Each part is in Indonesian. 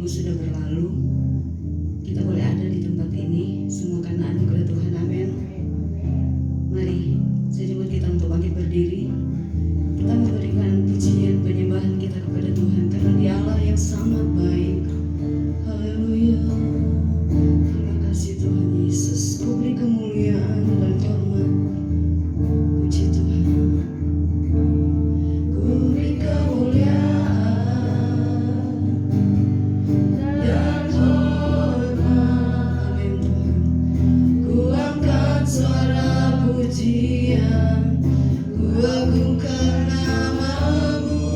minggu sudah berlalu, kita boleh ada di tempat ini semua karena anugerah Tuhan. Amin. Mari saya jemput kita untuk bangkit berdiri. Kita memberikan pujian penyembahan kita kepada Tuhan karena Dia Allah yang sangat baik. Haleluya. Terima kasih Tuhan Yesus. Ku beri kemuliaan dan hormat. Puji Tuhan. Ku beri kemuliaan dan hormat. Amin Tuhan. Ku angkat suara pujian, ku agungkan nama-Mu,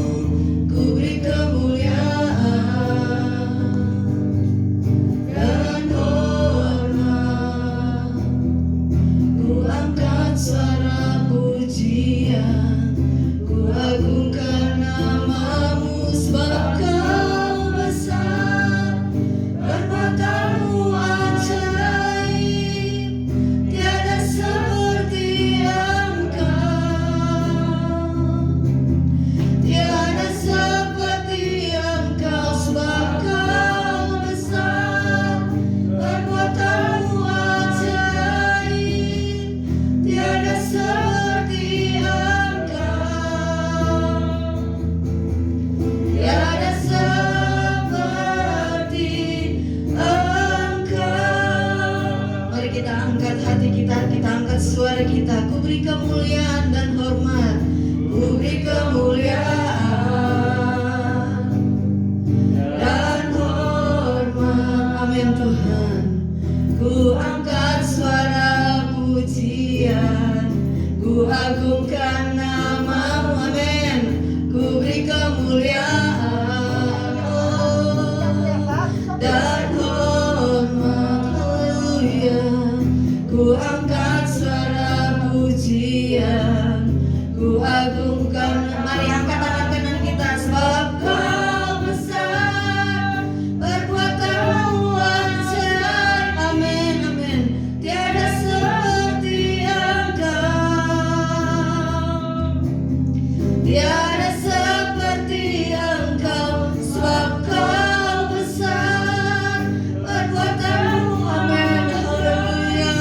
ku beri kemuliaan dan hormat. Ku angkat suara pujian, ku agungkan nama-Mu, sebab Kau besar, perbuatan-Mu ajaib, tiada seperti tiada seperti Engkau, sebab Kau besar, perbuatan-Mu ajaib, tiada seperti Engkau, tiada seperti Engkau. Mari kita angkat hati kita angkat suara kita. Ku beri kemuliaan dan hormat, ku beri kemuliaan dan hormat. Amin Tuhan. Ku angkat suara pujian, ku agungkan nama-Mu. Amin. Ku beri kemuliaan dan hormat. Haleluya. Ku angkat suara pujian, ku agungkan. Mari angkat tangan kanan kita, sebab Kau besar, perbuatan-Mu ajaib. Amin, amin. Tiada seperti Engkau, tiada seperti Engkau, sebab Kau besar, perbuatan-Mu. Amin, haleluya.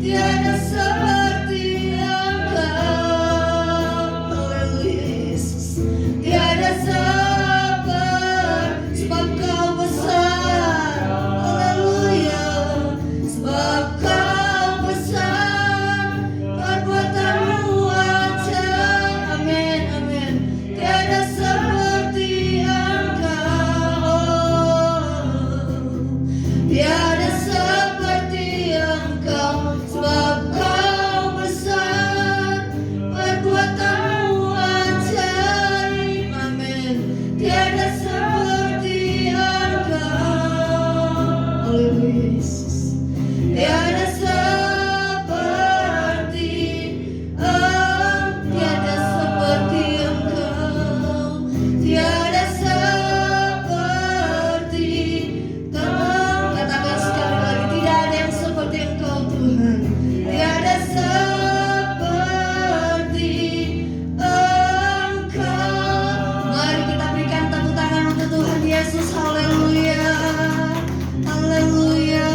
Tiada seperti Engkau, haleluya Yesus. Tiada seperti, sebab Kau besar, haleluya. Sebab Kau besar, perbuatan-Mu ajaib. Amin, amin. Tiada seperti Engkau, tiada seperti Engkau, sebab Kau besar, perbuatan-Mu ajaib. Amin. Tiada seperti Engkau, haleluya Yesus. Tiada seperti tiada seperti Engkau, tiada seperti Engkau. Katakan sekali lagi, tidak ada yang seperti Engkau Tuhan. Tiada seperti Engkau. Mari kita berikan tepuk tangan untuk Tuhan Yesus. Haleluya. Haleluya.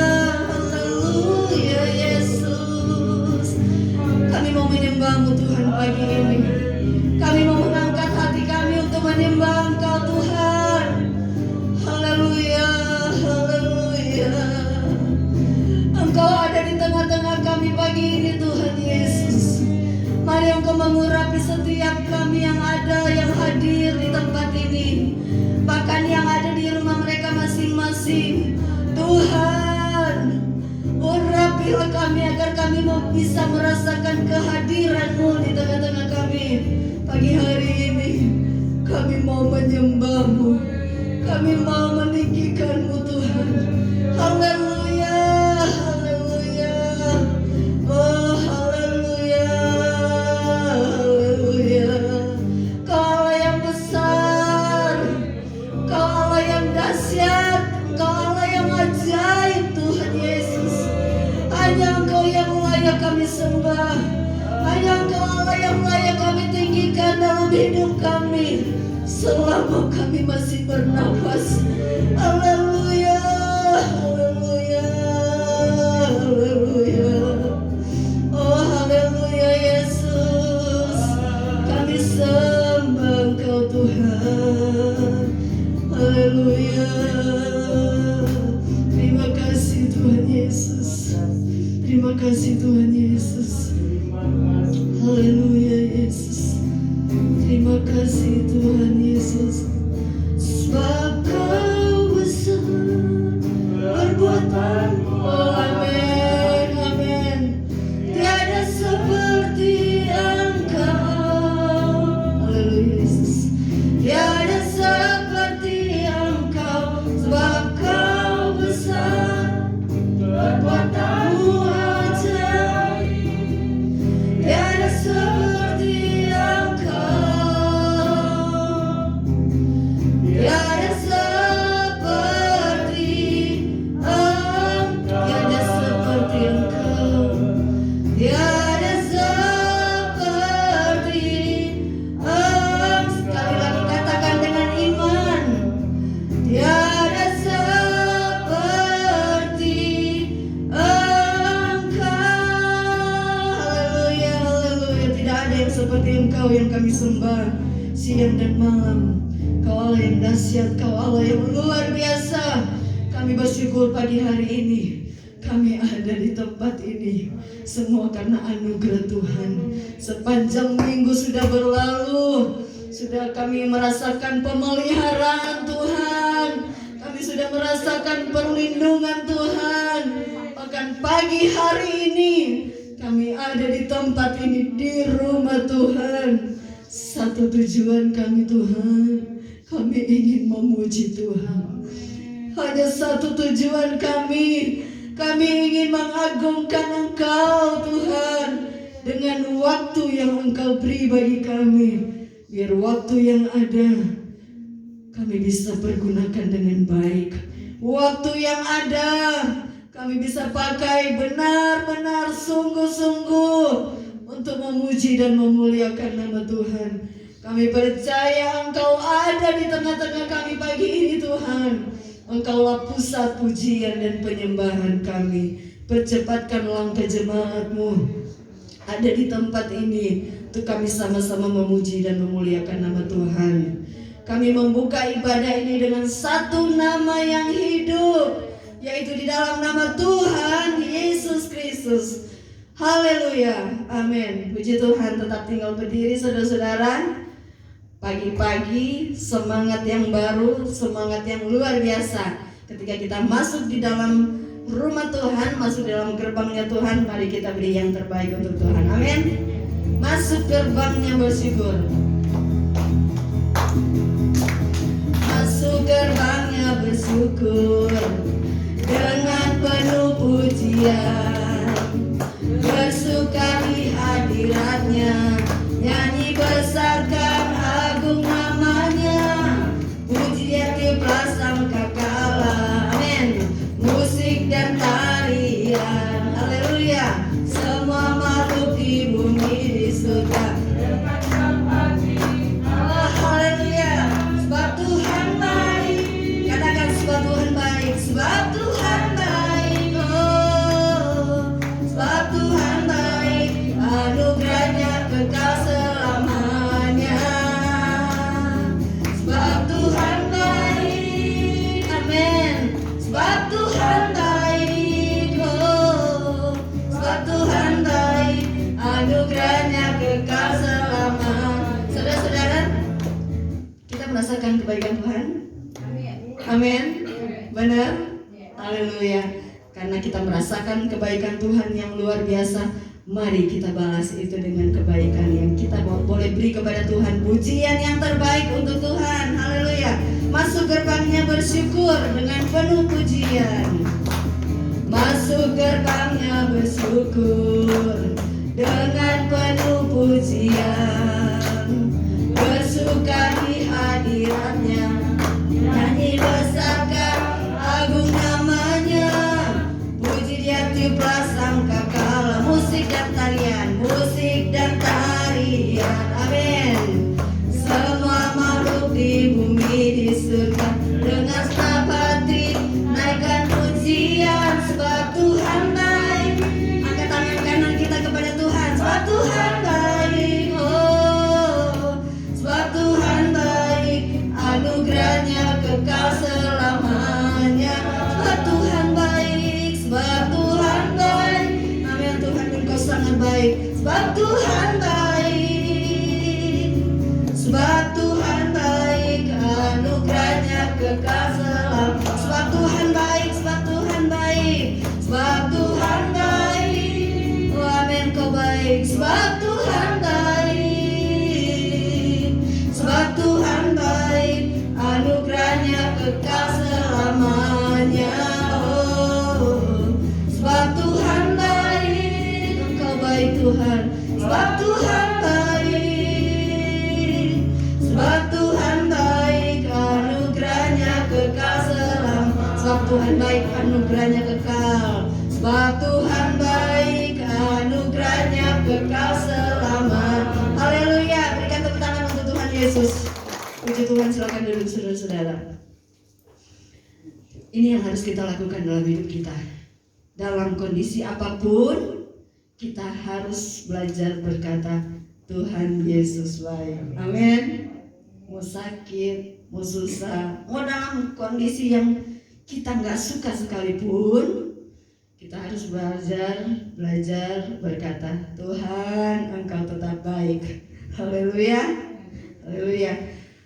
Haleluya Yesus. Kami mau menyembah-Mu Tuhan pagi ini. Kami mau mengangkat hati kami untuk menyembah Engkau Tuhan. Haleluya. Haleluya. Engkau ada di tengah-tengah kami pagi ini Tuhan Yesus. Mari Engkau mengurapi setiap kami yang ada, yang hadir di tempat ini, bahkan yang ada di rumah mereka masing-masing. Tuhan, urapilah kami agar kami mau bisa merasakan kehadiran-Mu di tengah-tengah kami. Pagi hari ini kami mau menyembah-Mu, kami mau meninggikan-Mu Tuhan. Haleluya. Haleluya. Oh haleluya. Haleluya. Kau Allah yang besar, Kau Allah yang dahsyat, Kau Allah yang ajaib Tuhan Yesus. Hanya Engkau yang layak kami sembah, hanya Engkau Allah yang layak kami tinggikan dalam hidup kami. selama kami masih bernafas. Haleluya, haleluya, haleluya. Oh haleluya Yesus, kami sembah Engkau Tuhan. Haleluya. Terima kasih Tuhan Yesus. Terima kasih Tuhan Yesus. Haleluya Yesus. Terima kasih Tuhan Yesus. Sebab Kau besar perbuatanmu. Oh amin, amin. Tiada seperti Engkau. Haleluya Yesus. Tiada seperti Engkau. Sebab Kau besar perbuatanmu ajaib. Tiada seperti Engkau. Tiada seperti Engkau. Tiada seperti Engkau. Tiada seperti Engkau. Sekali lagi katakan dengan iman. Tiada seperti Engkau. Haleluya, haleluya. Tidak ada yang seperti Engkau yang kami sembah siang dan malam. Kau Allah yang dahsyat, Kau Allah yang luar biasa. Kami bersyukur pagi hari ini kami ada di tempat ini, semua karena anugerah Tuhan. Sepanjang minggu sudah berlalu, sudah kami merasakan pemeliharaan Tuhan. Kami sudah merasakan perlindungan Tuhan. Bahkan pagi hari ini kami ada di tempat ini, di rumah Tuhan. Satu tujuan kami Tuhan, kami ingin memuji Tuhan. Hanya satu tujuan kami ingin mengagungkan Engkau Tuhan. Dengan waktu yang Engkau beri bagi kami, biar waktu yang ada kami bisa pergunakan dengan baik. Waktu yang ada kami bisa pakai benar-benar sungguh-sungguh untuk memuji dan memuliakan nama Tuhan. Kami percaya Engkau ada di tengah-tengah kami pagi ini Tuhan. Engkaulah pusat pujian dan penyembahan kami. Percepatkan langkah jemaat-Mu ada di tempat ini untuk kami sama-sama memuji dan memuliakan nama Tuhan. Kami membuka ibadah ini dengan satu nama yang hidup, yaitu di dalam nama Tuhan Yesus Kristus. Haleluya, amin. Puji Tuhan. Tetap tinggal berdiri saudara-saudara. Pagi-pagi semangat yang baru, semangat yang luar biasa. Ketika kita masuk di dalam rumah Tuhan, masuk di dalam gerbangnya Tuhan, mari kita beri yang terbaik untuk Tuhan. Amin. Masuk gerbangnya bersyukur. Masuk gerbangnya bersyukur dengan penuh pujian. Bersuka di hadiratnya, nyanyi besarkan agung namanya. Pujian di prasangka kala, amin. Musik dan tarian, haleluya. Semua makhluk di bumi di surga. Oh haleluya. Sebab Tuhan baik. Katakan sebab Tuhan baik. Sebab Tuhan baik. Oh, sebab Tuhan baik. Anugerahnya kekal selamanya. Sebab Tuhan baik. Amin. Sebab Tuhan baik. Oh, sebab Tuhan baik. Anugerahnya kekal selamanya. Saudara-saudara, kita merasakan kebaikan Tuhan. Amin. Benar? Haleluya. Karena kita merasakan kebaikan Tuhan yang luar biasa, mari kita balas itu dengan kebaikan yang kita boleh beri kepada Tuhan. Pujian yang terbaik untuk Tuhan. Haleluya. Masuk gerbangnya bersyukur dengan penuh pujian. Masuk gerbangnya bersyukur dengan penuh pujian. Bersuka di hadiratnya, nyanyi besarkan agung namanya. Puji dia di prasangka kala. Musik dan tarian, musik dan tarian, amin. Semua makhluk di sebab Tuhan baik, sebab Tuhan baik, anugerahnya kekal selamanya. Sebab Tuhan baik, sebab Tuhan baik, sebab Tuhan baik, oh amin kau baik, sebab Tuhan baik, sebab Tuhan baik, anugerahnya kekal selamanya. Oh, sebab Tuhan baik, engkau baik Tuhan, sebab Tuhan baik, sebab Tuhan baik, anugerahnya kekal selamanya. Sebab Tuhan baik, anugerahnya kekal, sebab Tuhan baik, anugerahnya kekal selamanya. Haleluya, berikan tepuk tangan untuk Tuhan Yesus. Puji Tuhan, silakan duduk saudara-saudara. Ini yang harus kita lakukan dalam hidup kita. Dalam kondisi apapun, kita harus belajar berkata, Tuhan Yesus baik. Amin. Mau sakit, mau susah, mau dalam kondisi yang kita nggak suka sekalipun, kita harus belajar berkata, Tuhan, Engkau tetap baik. Haleluya, haleluya.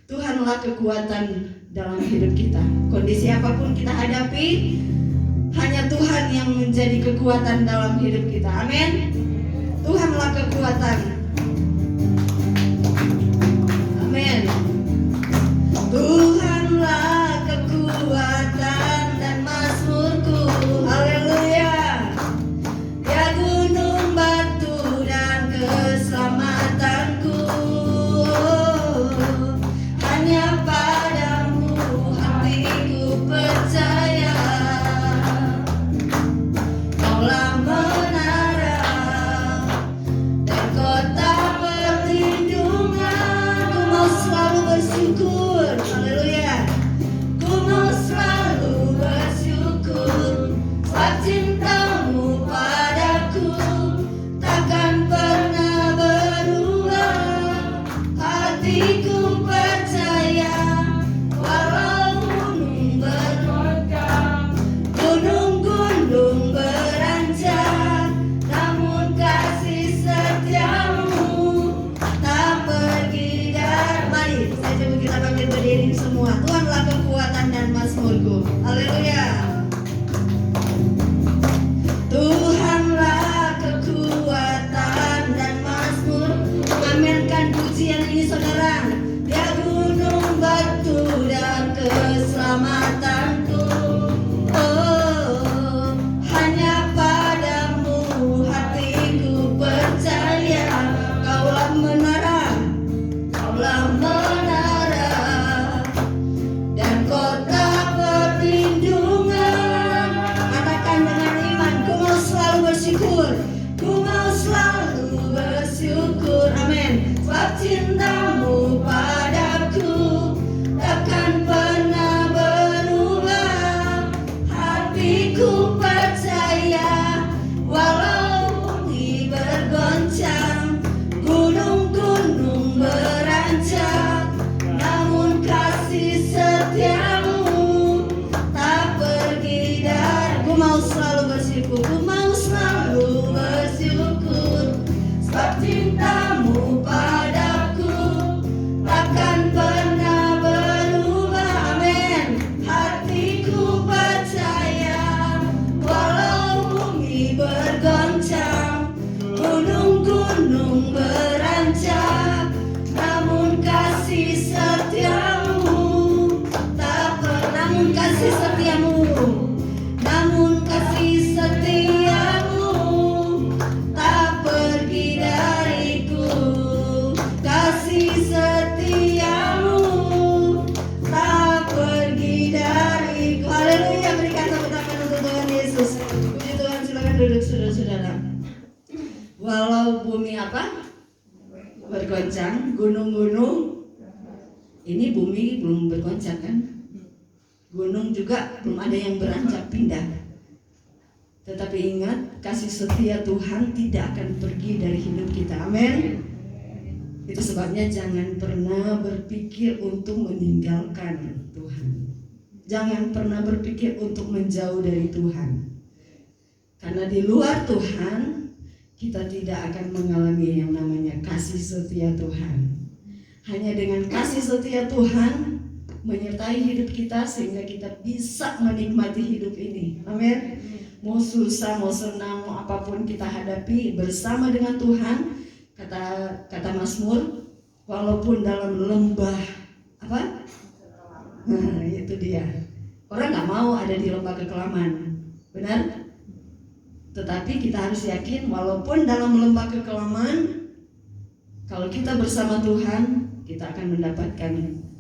Tuhanlah kekuatan dalam hidup kita. Kondisi apapun kita hadapi, hanya Tuhan yang menjadi kekuatan dalam hidup kita. Amin. Tuhanlah kekuatan. Amin. Tuhanlah kekuatan dan mazmurku. Haleluya. Ya gunung batu dan keselamatanku. Hanya padamu hatiku percaya. Kaulah menara dan kota perlindungan. Ku mau selalu bersyukur. Haleluya. Ku mau selalu bersyukur. Sebab cintamu padaku takkan pernah berubah. Hatiku percaya, walau gunung bergoncang, gunung-gunung beranjak, namun kasih setiamu tak pergi dari. Mari saya coba kita panggil berdiri semua. Tuhanlah kekuatan dan mazmurku. Haleluya. Tuhanlah kekuatan dan mazmur. Mengaminkan pujian ini saudara. Ya gunung batu dan keselamatanku. Oh, hanya padamu hatiku percaya. Kaulah menara, kaulah menara dan kota perlindungan. Katakan dengan iman, ku mau selalu bersyukur. Ku mau selalu bersyukur. Amin. Sebab cintamu padaku takkan pernah berubah. Hatiku percaya, walau bumi bergoncang, gunung-gunung beranjak, namun kasih setiamu tak pergi dari. Ku mau selalu bersyukur. Ku mau selalu bersyukur. Sebab cintamu padaku takkan pernah berubah. Amin. Hatiku percaya, walau bumi bergoncang, gunung-gunung beranjak, namun kasih setiamu tak pernah. Namun kasih setiamu, namun kasih setiamu tak pergi dariku. Kasih setiamu tak pergi dariku. Haleluya, berikan tepuk tangan untuk Tuhan Yesus. Puji Tuhan, silakan duduk saudara-saudara. Walau bumi apa? Bergoncang, gunung-gunung. Ini bumi belum bergoncang kan? Gunung juga belum ada yang beranjak pindah. Tetapi ingat, kasih setia Tuhan tidak akan pergi dari hidup kita. Amin. Itu sebabnya jangan pernah berpikir untuk meninggalkan Tuhan. Jangan pernah berpikir untuk menjauh dari Tuhan. Karena di luar Tuhan kita tidak akan mengalami yang namanya kasih setia Tuhan. Hanya dengan kasih setia Tuhan menyertai hidup kita sehingga kita bisa menikmati hidup ini. Amin. Mau susah, mau senang, mau apapun kita hadapi bersama dengan Tuhan. Kata Mazmur, walaupun dalam lembah apa? Nah, itu dia. Orang nggak mau ada di lembah kekelaman, benar? Tetapi kita harus yakin walaupun dalam lembah kekelaman, kalau kita bersama Tuhan, kita akan mendapatkan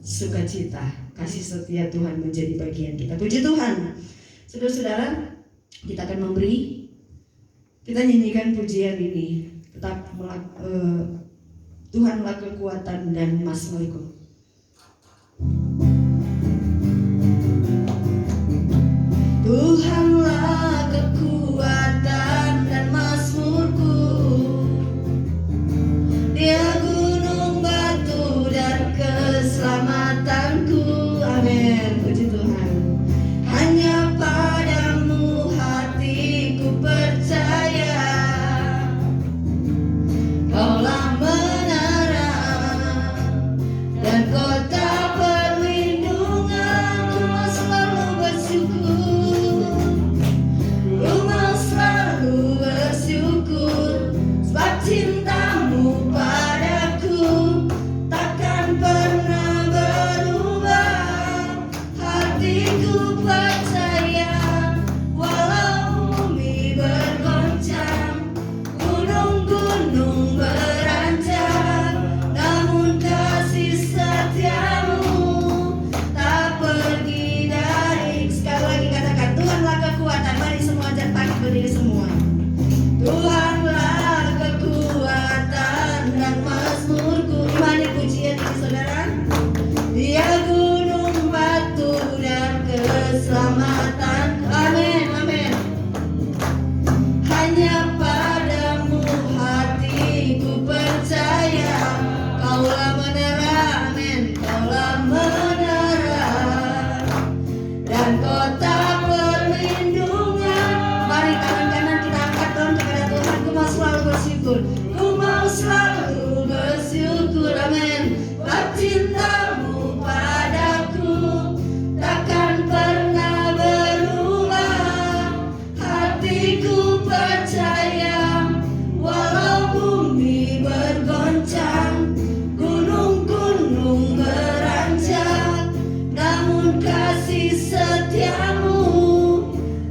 sukacita, kasih setia Tuhan menjadi bagian kita. Puji Tuhan. Saudara-saudara, kita akan memberi, kita nyanyikan pujian ini. Tetap Tuhanlah kekuatan dan mazmurku. Tuhanlah kekuatan dan mazmurku, Dia gunung batu dan keselamatanku. Amin. Puji Tuhan. Hanya padamu hatiku percaya, Kaulah menara dan kota perlindungan. Ku mau selalu bersyukur, ku mau selalu bersyukur, sebab cintamu padaku takkan pernah berubah. Hatiku percaya, walau bumi bergoncang, gunung-gunung beranjak, namun kasih setiamu tak pergi dari. Sekali lagi katakan, Tuhanlah kekuatan. Mari semua jangan pakai berdiri semua. Tuhanlah kekuatan dan mazmurku. Gimana pujian ini saudara? Dia gunung batu dan keselamatan. Amin, amin. Hanya padamu hatiku percaya, Kaulah menara, amin. Kaulah menara dan kota perlindungan. Mari tangan kanan kita angkat dong kepada Tuhan. Ku mau selalu bersyukur, ku mau selalu bersyukur, amin. Sebab cintamu padaku takkan pernah berubah. Hatiku percaya, walau bumi bergoncang, gunung-gunung beranjak, namun kasih setiamu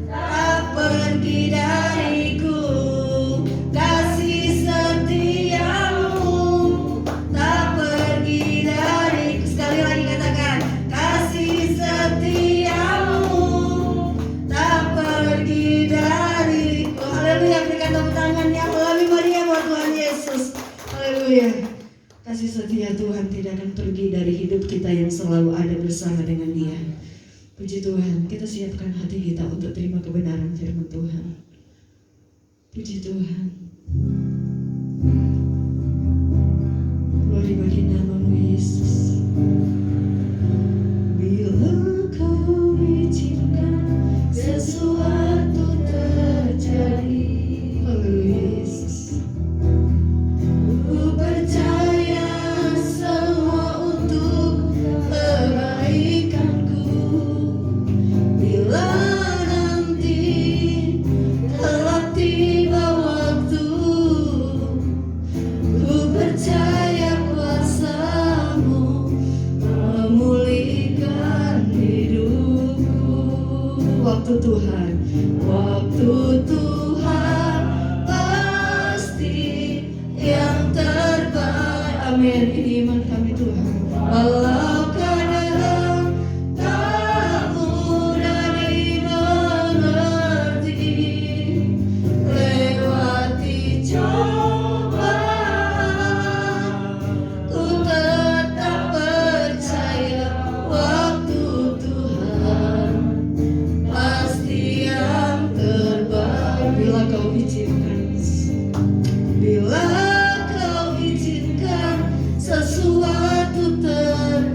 tak pergi dariku. Kasih setiamu tak pergi dariku. Sekali lagi katakan, kasih setiamu tak pergi dariku. Haleluya. Berikan tepuk tangan yang lebih meriah buat Tuhan Yesus. Haleluya. Kasih setia Tuhan tidak akan pergi dari hidup kita yang selalu ada bersama dengan Dia. Puji Tuhan. Kita siapkan hati kita untuk terima kebenaran firman Tuhan. Puji Tuhan. Glory bagi nama-Mu Yesus. Bila Kau izinkan sesuatu terjadi, haleluya Yesus. Ku percaya semua untuk kebaikanku. Bila nanti telah tiba waktu, ku percaya kuasa-Mu memulihkan hidupku. Waktu Tuhan, waktu Tuhan pasti yang terbaik. Amin. Ini iman kami Tuhan. Walau kadang tak mudah dimengerti, lewati cobaan, ku tetap percaya waktu Tuhan pasti yang terbaik. Bila Kau izinkan, bila Kau izinkan sesuatu terjadi,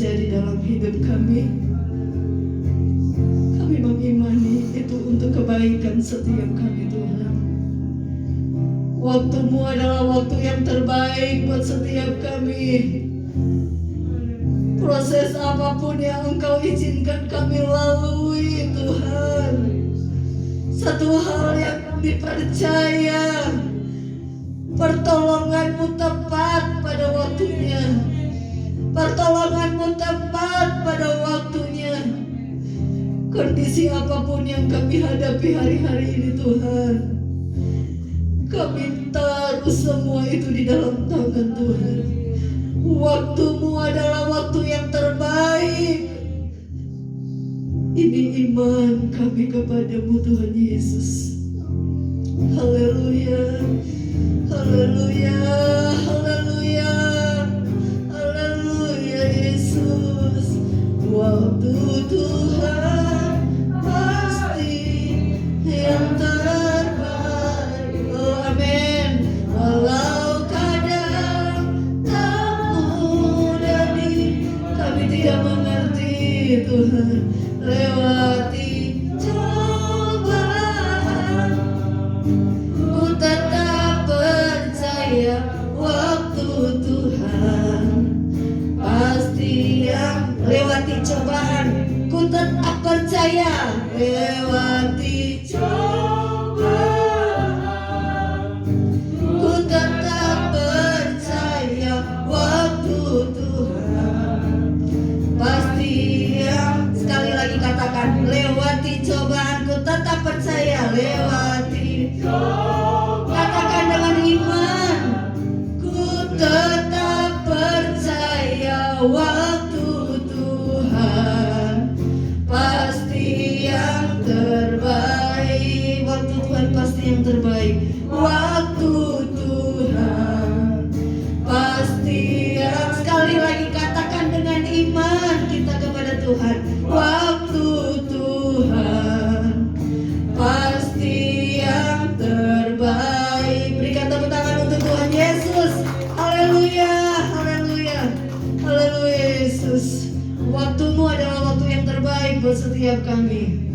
terjadi dalam hidup kami, kami mengimani itu untuk kebaikan setiap kami Tuhan. Waktu-Mu adalah waktu yang terbaik buat setiap kami. Proses apapun yang Engkau izinkan kami lalui Tuhan, satu hal yang dipercaya, pertolongan-Mu tepat pada waktunya. Pertolongan-Mu tepat pada waktunya. Kondisi apapun yang kami hadapi hari-hari ini Tuhan, kami taruh semua itu di dalam tangan Tuhan. Waktu-Mu adalah waktu yang terbaik. Ini iman kami kepadamu Tuhan Yesus. Haleluya, haleluya, haleluya, haleluya Yesus. Waktu Tuhan pasti yang terbaik. Oh amin. Walau kadang tak mudah kami tidak mengerti Tuhan, lewati cobaan, ku tetap percaya waktu Tuhan pasti yang lewati cobaan, ku tetap percaya lewati cobaan, ku tetap percaya waktu Tuhan pasti yang, sekali lagi katakan, lewati cobaan, ku tetap percaya lewati cobaan. Katakan dengan iman, ku tetap percaya waktu Tuhan pasti yang terbaik. Waktu Tuhan pasti yang terbaik. Waktu Tuhan pasti yang, sekali lagi katakan dengan iman kita kepada Tuhan, waktu Tuhan pasti yang terbaik. Berikan tepuk tangan untuk Tuhan Yesus. Haleluya, haleluya, haleluya Yesus. Waktu-Mu adalah waktu yang terbaik buat setiap kami.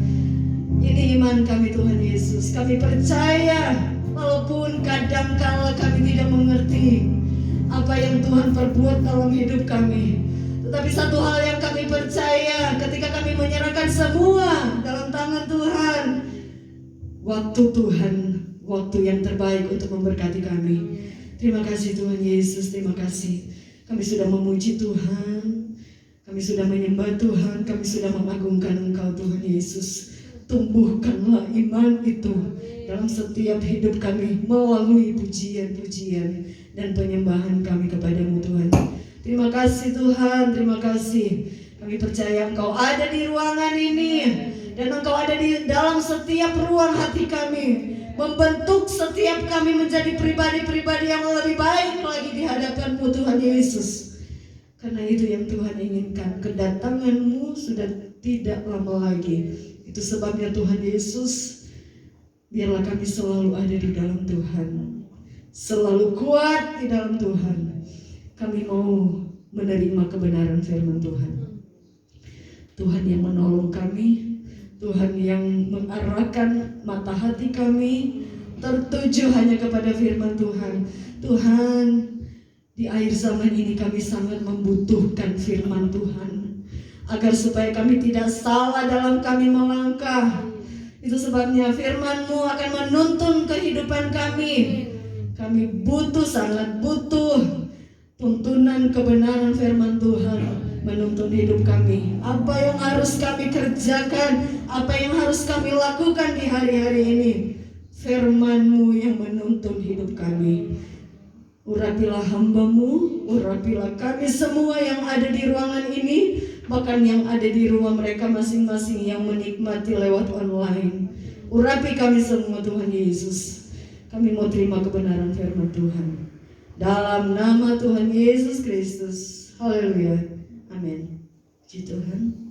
Ini iman kami Tuhan Yesus. Kami percaya walaupun kadangkala kami tidak mengerti apa yang Tuhan perbuat dalam hidup kami, tetapi satu hal yang kami percaya, ketika kami menyerahkan semua dalam tangan Tuhan, waktu Tuhan, waktu yang terbaik untuk memberkati kami. Terima kasih Tuhan Yesus, terima kasih. Kami sudah memuji Tuhan, kami sudah menyembah Tuhan, kami sudah mengagungkan Engkau Tuhan Yesus. Tumbuhkanlah iman itu dalam setiap hidup kami melalui pujian-pujian dan penyembahan kami kepadamu Tuhan. Terima kasih Tuhan, terima kasih. Kami percaya Engkau ada di ruangan ini dan Engkau ada di dalam setiap ruang hati kami, membentuk setiap kami menjadi pribadi-pribadi yang lebih baik lagi di hadapan-Mu Tuhan Yesus. Karena itu yang Tuhan inginkan, kedatangan-Mu sudah tidak lama lagi. Itu sebabnya Tuhan Yesus, biarlah kami selalu ada di dalam Tuhan, selalu kuat di dalam Tuhan. Kami mau menerima kebenaran firman Tuhan. Tuhan yang menolong kami, Tuhan yang mengarahkan mata hati kami tertuju hanya kepada firman Tuhan. Tuhan, di akhir zaman ini kami sangat membutuhkan firman Tuhan, agar supaya kami tidak salah dalam kami melangkah. Itu sebabnya firman-Mu akan menuntun kehidupan kami. Kami butuh, sangat butuh tuntunan kebenaran firman Tuhan menuntun hidup kami. Apa yang harus kami kerjakan, apa yang harus kami lakukan di hari-hari ini, firman-Mu yang menuntun hidup kami. Urapilah hamba-Mu, urapilah kami semua yang ada di ruangan ini, bahkan yang ada di rumah mereka masing-masing yang menikmati lewat online. Urapi kami semua Tuhan Yesus. Kami mau terima kebenaran firman Tuhan dalam nama Tuhan Yesus Kristus. Haleluya, amin. Puji Tuhan.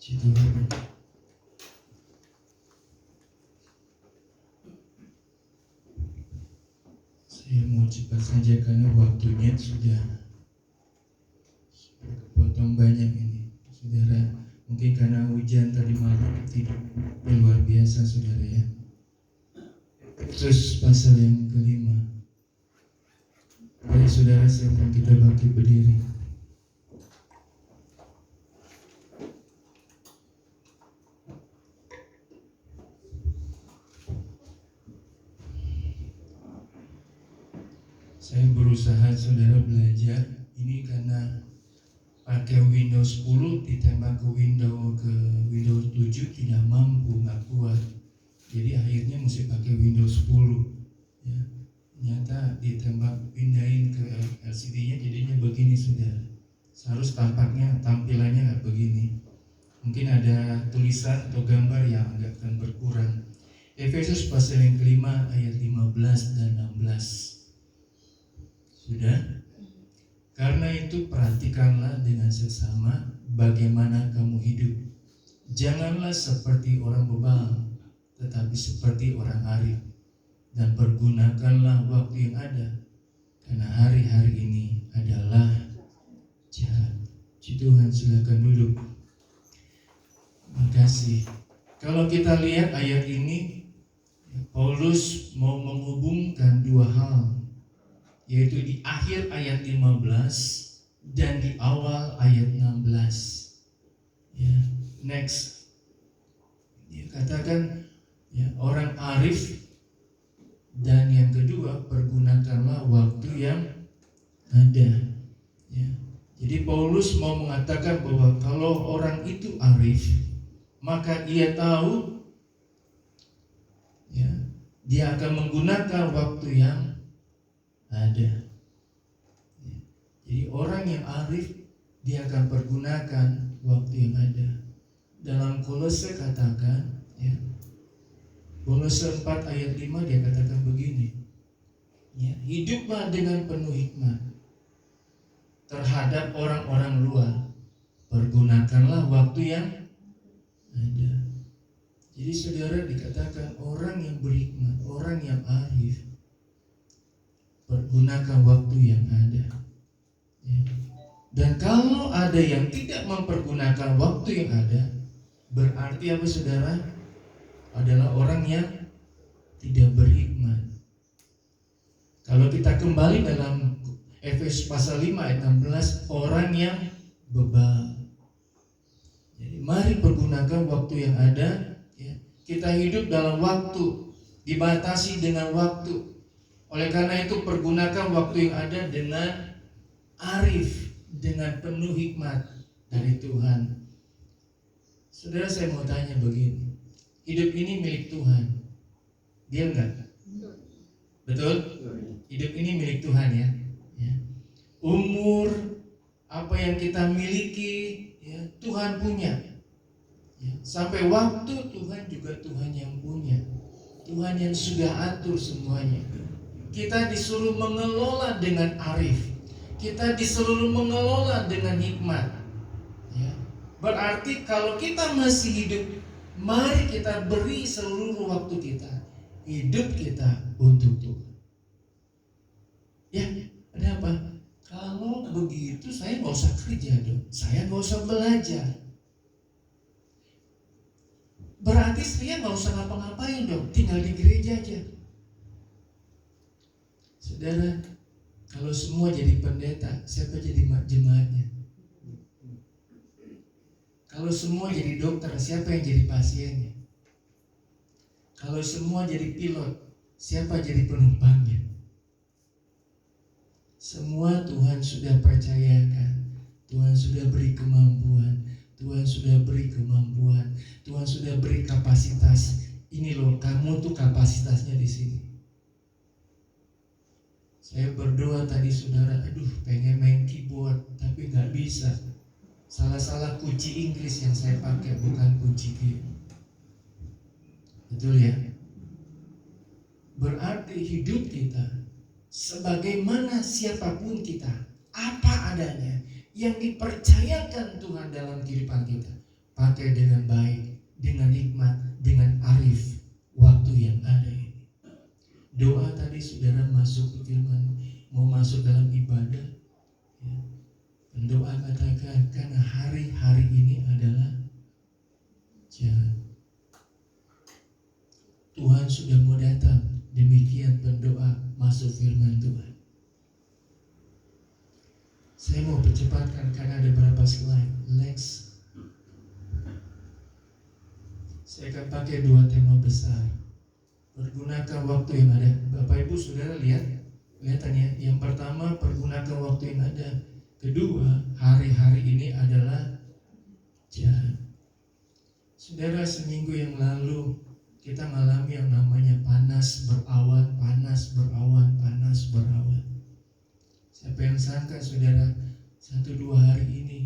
Puji Tuhan. Saya mau cepat saja karena waktunya sudah kepotong banyak ini, saudara. Mungkin karena hujan tadi malam tidak luar biasa, saudara ya. Terus pasal yang kelima. Baik saudara, silakan kita bangkit berdiri. Saya berusaha saudara belajar ini karena pakai Windows 10 ditembak ke Windows 7 tidak mampu, nggak kuat. Jadi akhirnya mesti pakai Windows 10 ya. Ternyata ditembak pindahin ke LCD-nya jadinya begini saudara. Seharus tampilannya nggak begini. Mungkin ada tulisan atau gambar yang agak akan berkurang. Efesus pasal yang kelima ayat 15 dan 16. Sudah? Karena itu perhatikanlah dengan seksama bagaimana kamu hidup. Janganlah seperti orang bebal, tetapi seperti orang arif. Dan pergunakanlah waktu yang ada, karena hari-hari ini adalah jahat. Puji Tuhan, silakan duduk. Makasih. Kalau kita lihat ayat ini, Paulus mau menghubungkan dua hal, yaitu di akhir ayat 15 dan di awal ayat 16. Ya, next. Dia katakan ya, orang arif, dan yang kedua pergunakanlah waktu yang ada. Ya. Jadi Paulus mau mengatakan bahwa kalau orang itu arif, maka ia tahu ya, dia akan menggunakan waktu yang ada. Jadi orang yang arif dia akan pergunakan waktu yang ada. Dalam Kolose katakan ya, Kolose 4 ayat 5 dia katakan begini ya, hiduplah dengan penuh hikmat terhadap orang-orang luar, pergunakanlah waktu yang ada. Jadi saudara, dikatakan orang yang berhikmat, orang yang arif, pergunakan waktu yang ada ya. Dan kalau ada yang tidak mempergunakan waktu yang ada, berarti apa saudara? Adalah orang yang tidak berhikmat. Kalau kita kembali dalam Efesus pasal 5 ayat 16, orang yang bebal. Jadi mari pergunakan waktu yang ada ya. Kita hidup dalam waktu, dibatasi dengan waktu. Oleh karena itu pergunakan waktu yang ada dengan arif, dengan penuh hikmat dari Tuhan. Saudara, saya mau tanya begini, hidup ini milik Tuhan, dia enggak? Betul? Hidup ini milik Tuhan ya. Umur, apa yang kita miliki ya, Tuhan punya ya. Sampai waktu Tuhan juga Tuhan yang punya, Tuhan yang sudah atur semuanya. Kita disuruh mengelola dengan arif, kita disuruh mengelola dengan hikmat ya. Berarti kalau kita masih hidup, mari kita beri seluruh waktu kita, hidup kita untuk Tuhan. Ya, ada apa? Kalau begitu saya nggak usah kerja dong, saya nggak usah belajar. Berarti saya nggak usah ngapa-ngapain dong, tinggal di gereja aja. Saudara, kalau semua jadi pendeta, siapa jadi jemaatnya? Kalau semua jadi dokter, siapa yang jadi pasiennya? Kalau semua jadi pilot, siapa jadi penumpangnya? Semua Tuhan sudah percayakan, Tuhan sudah beri kemampuan, Tuhan sudah beri kemampuan, Tuhan sudah beri kapasitas. Ini loh, kamu tuh kapasitasnya di sini. Saya berdoa tadi saudara, aduh pengen main keyboard tapi nggak bisa. Salah-salah kunci Inggris yang saya pakai, bukan kunci keyboard. Betul ya? Berarti hidup kita, sebagaimana siapapun kita, apa adanya yang dipercayakan Tuhan dalam kehidupan kita, pakai dengan baik, dengan hikmat, dengan arif waktu yang ada ini. Doa tadi saudara masuk ke firman, mau masuk dalam ibadah, ya. Pendoa katakan karena hari-hari ini adalah jahat. Tuhan sudah mau datang. Demikian pendoa masuk firman Tuhan. Saya mau percepatkan karena ada beberapa slide. Next. Saya akan pakai 2 tema besar. Pergunakan waktu yang ada. Bapak Ibu Saudara kelihatan ya. Yang pertama, pergunakan waktu yang ada. Kedua, hari-hari ini adalah jahat. Saudara, seminggu yang lalu kita mengalami yang namanya panas berawan, panas berawan, panas berawan. Siapa yang sangka saudara 1-2 hari ini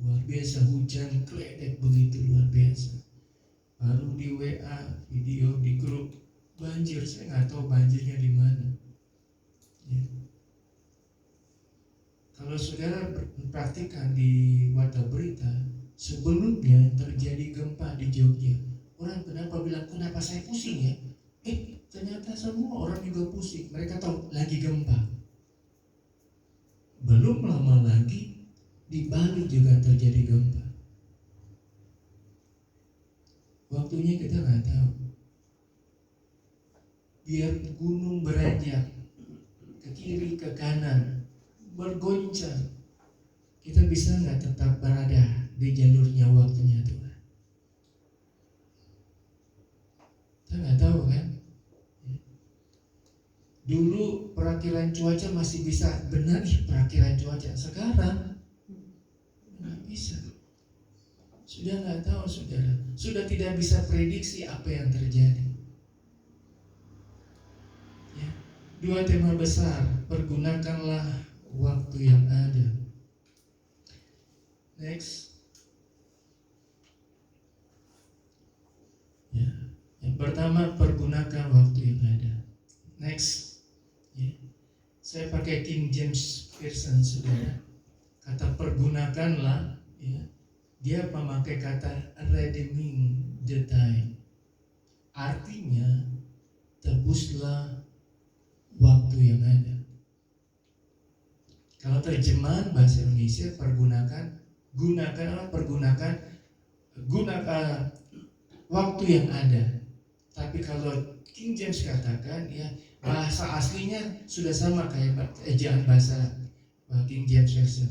luar biasa hujan kledek begitu luar biasa. Baru di WA video di grup banjir, saya nggak tahu banjirnya di mana. Ya. Kalau saudara perhatikan di warta berita, sebelumnya terjadi gempa di Jogja. Orang kenapa bilang, kenapa saya pusing ya? Ternyata semua orang juga pusing. Mereka tahu lagi gempa. Belum lama lagi di Bali juga terjadi gempa. Waktunya kita nggak tahu. Biar gunung beranjak ke kiri ke kanan, bergoncang, kita bisa nggak tetap berada di jalurnya waktunya Tuhan? Kita nggak tahu kan? Dulu perakilan cuaca masih bisa benar perakilan cuaca. Sekarang nggak bisa. Sudah nggak tahu saudara. Sudah tidak bisa prediksi apa yang terjadi. Ya. 2 tema besar. Pergunakanlah waktu yang ada. Next. Ya. Yang pertama, pergunakan waktu yang ada. Next. Ya. Saya pakai King James Version saudara. Kata pergunakanlah, ya. Dia memakai kata redeeming the time. Artinya tebuslah waktu yang ada. Kalau terjemahan bahasa Indonesia gunakan waktu yang ada. Tapi kalau King James katakan ya bahasa aslinya sudah sama kayak ejaan bahasa King James Version.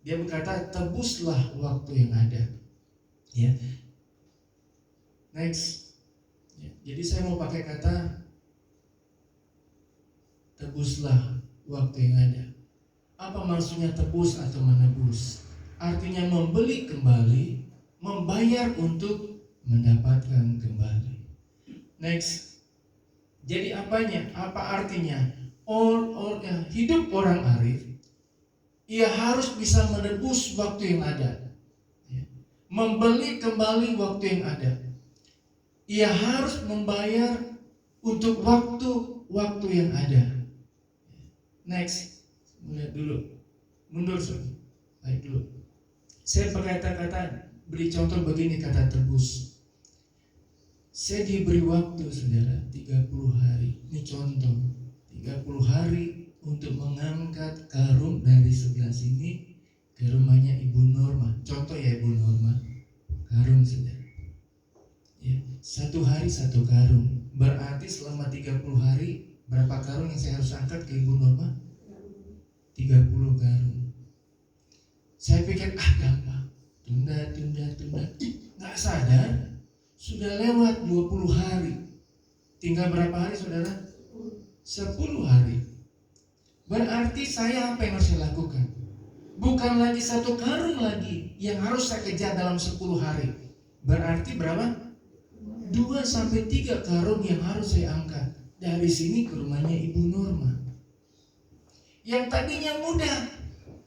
Dia berkata tebuslah waktu yang ada. Ya. Next. Ya. Jadi saya mau pakai kata tebuslah waktu yang ada. Apa maksudnya tebus atau menebus? Artinya membeli kembali, membayar untuk mendapatkan kembali. Next. Jadi apanya? Apa artinya? Hidup orang arif, ia harus bisa menebus waktu yang ada. Membeli kembali waktu yang ada. Ia harus membayar untuk waktu yang ada. Next. Lihat dulu. Mundur baik dulu. Saya pakai kata-kata, beri contoh begini kata tebus. Saya diberi waktu saudara 30 hari. Ini contoh 30 hari untuk mengangkat karung dari sebelah sini ke rumahnya Ibu Norma. Contoh ya Ibu Norma. Karung saudara. Ya, 1 hari 1 karung. Berarti selama 30 hari berapa karung yang saya harus angkat ke Ibu Norma? 30 karung. Saya pikir gampang. Tunda. Nggak sadar sudah lewat 20 hari. Tinggal berapa hari saudara? 10 hari. Berarti saya apa yang harus saya lakukan? Bukan lagi 1 karung lagi yang harus saya kejar dalam 10 hari. Berarti berapa? 2-3 karung yang harus saya angkat dari sini ke rumahnya Ibu Norma. Yang tadinya mudah,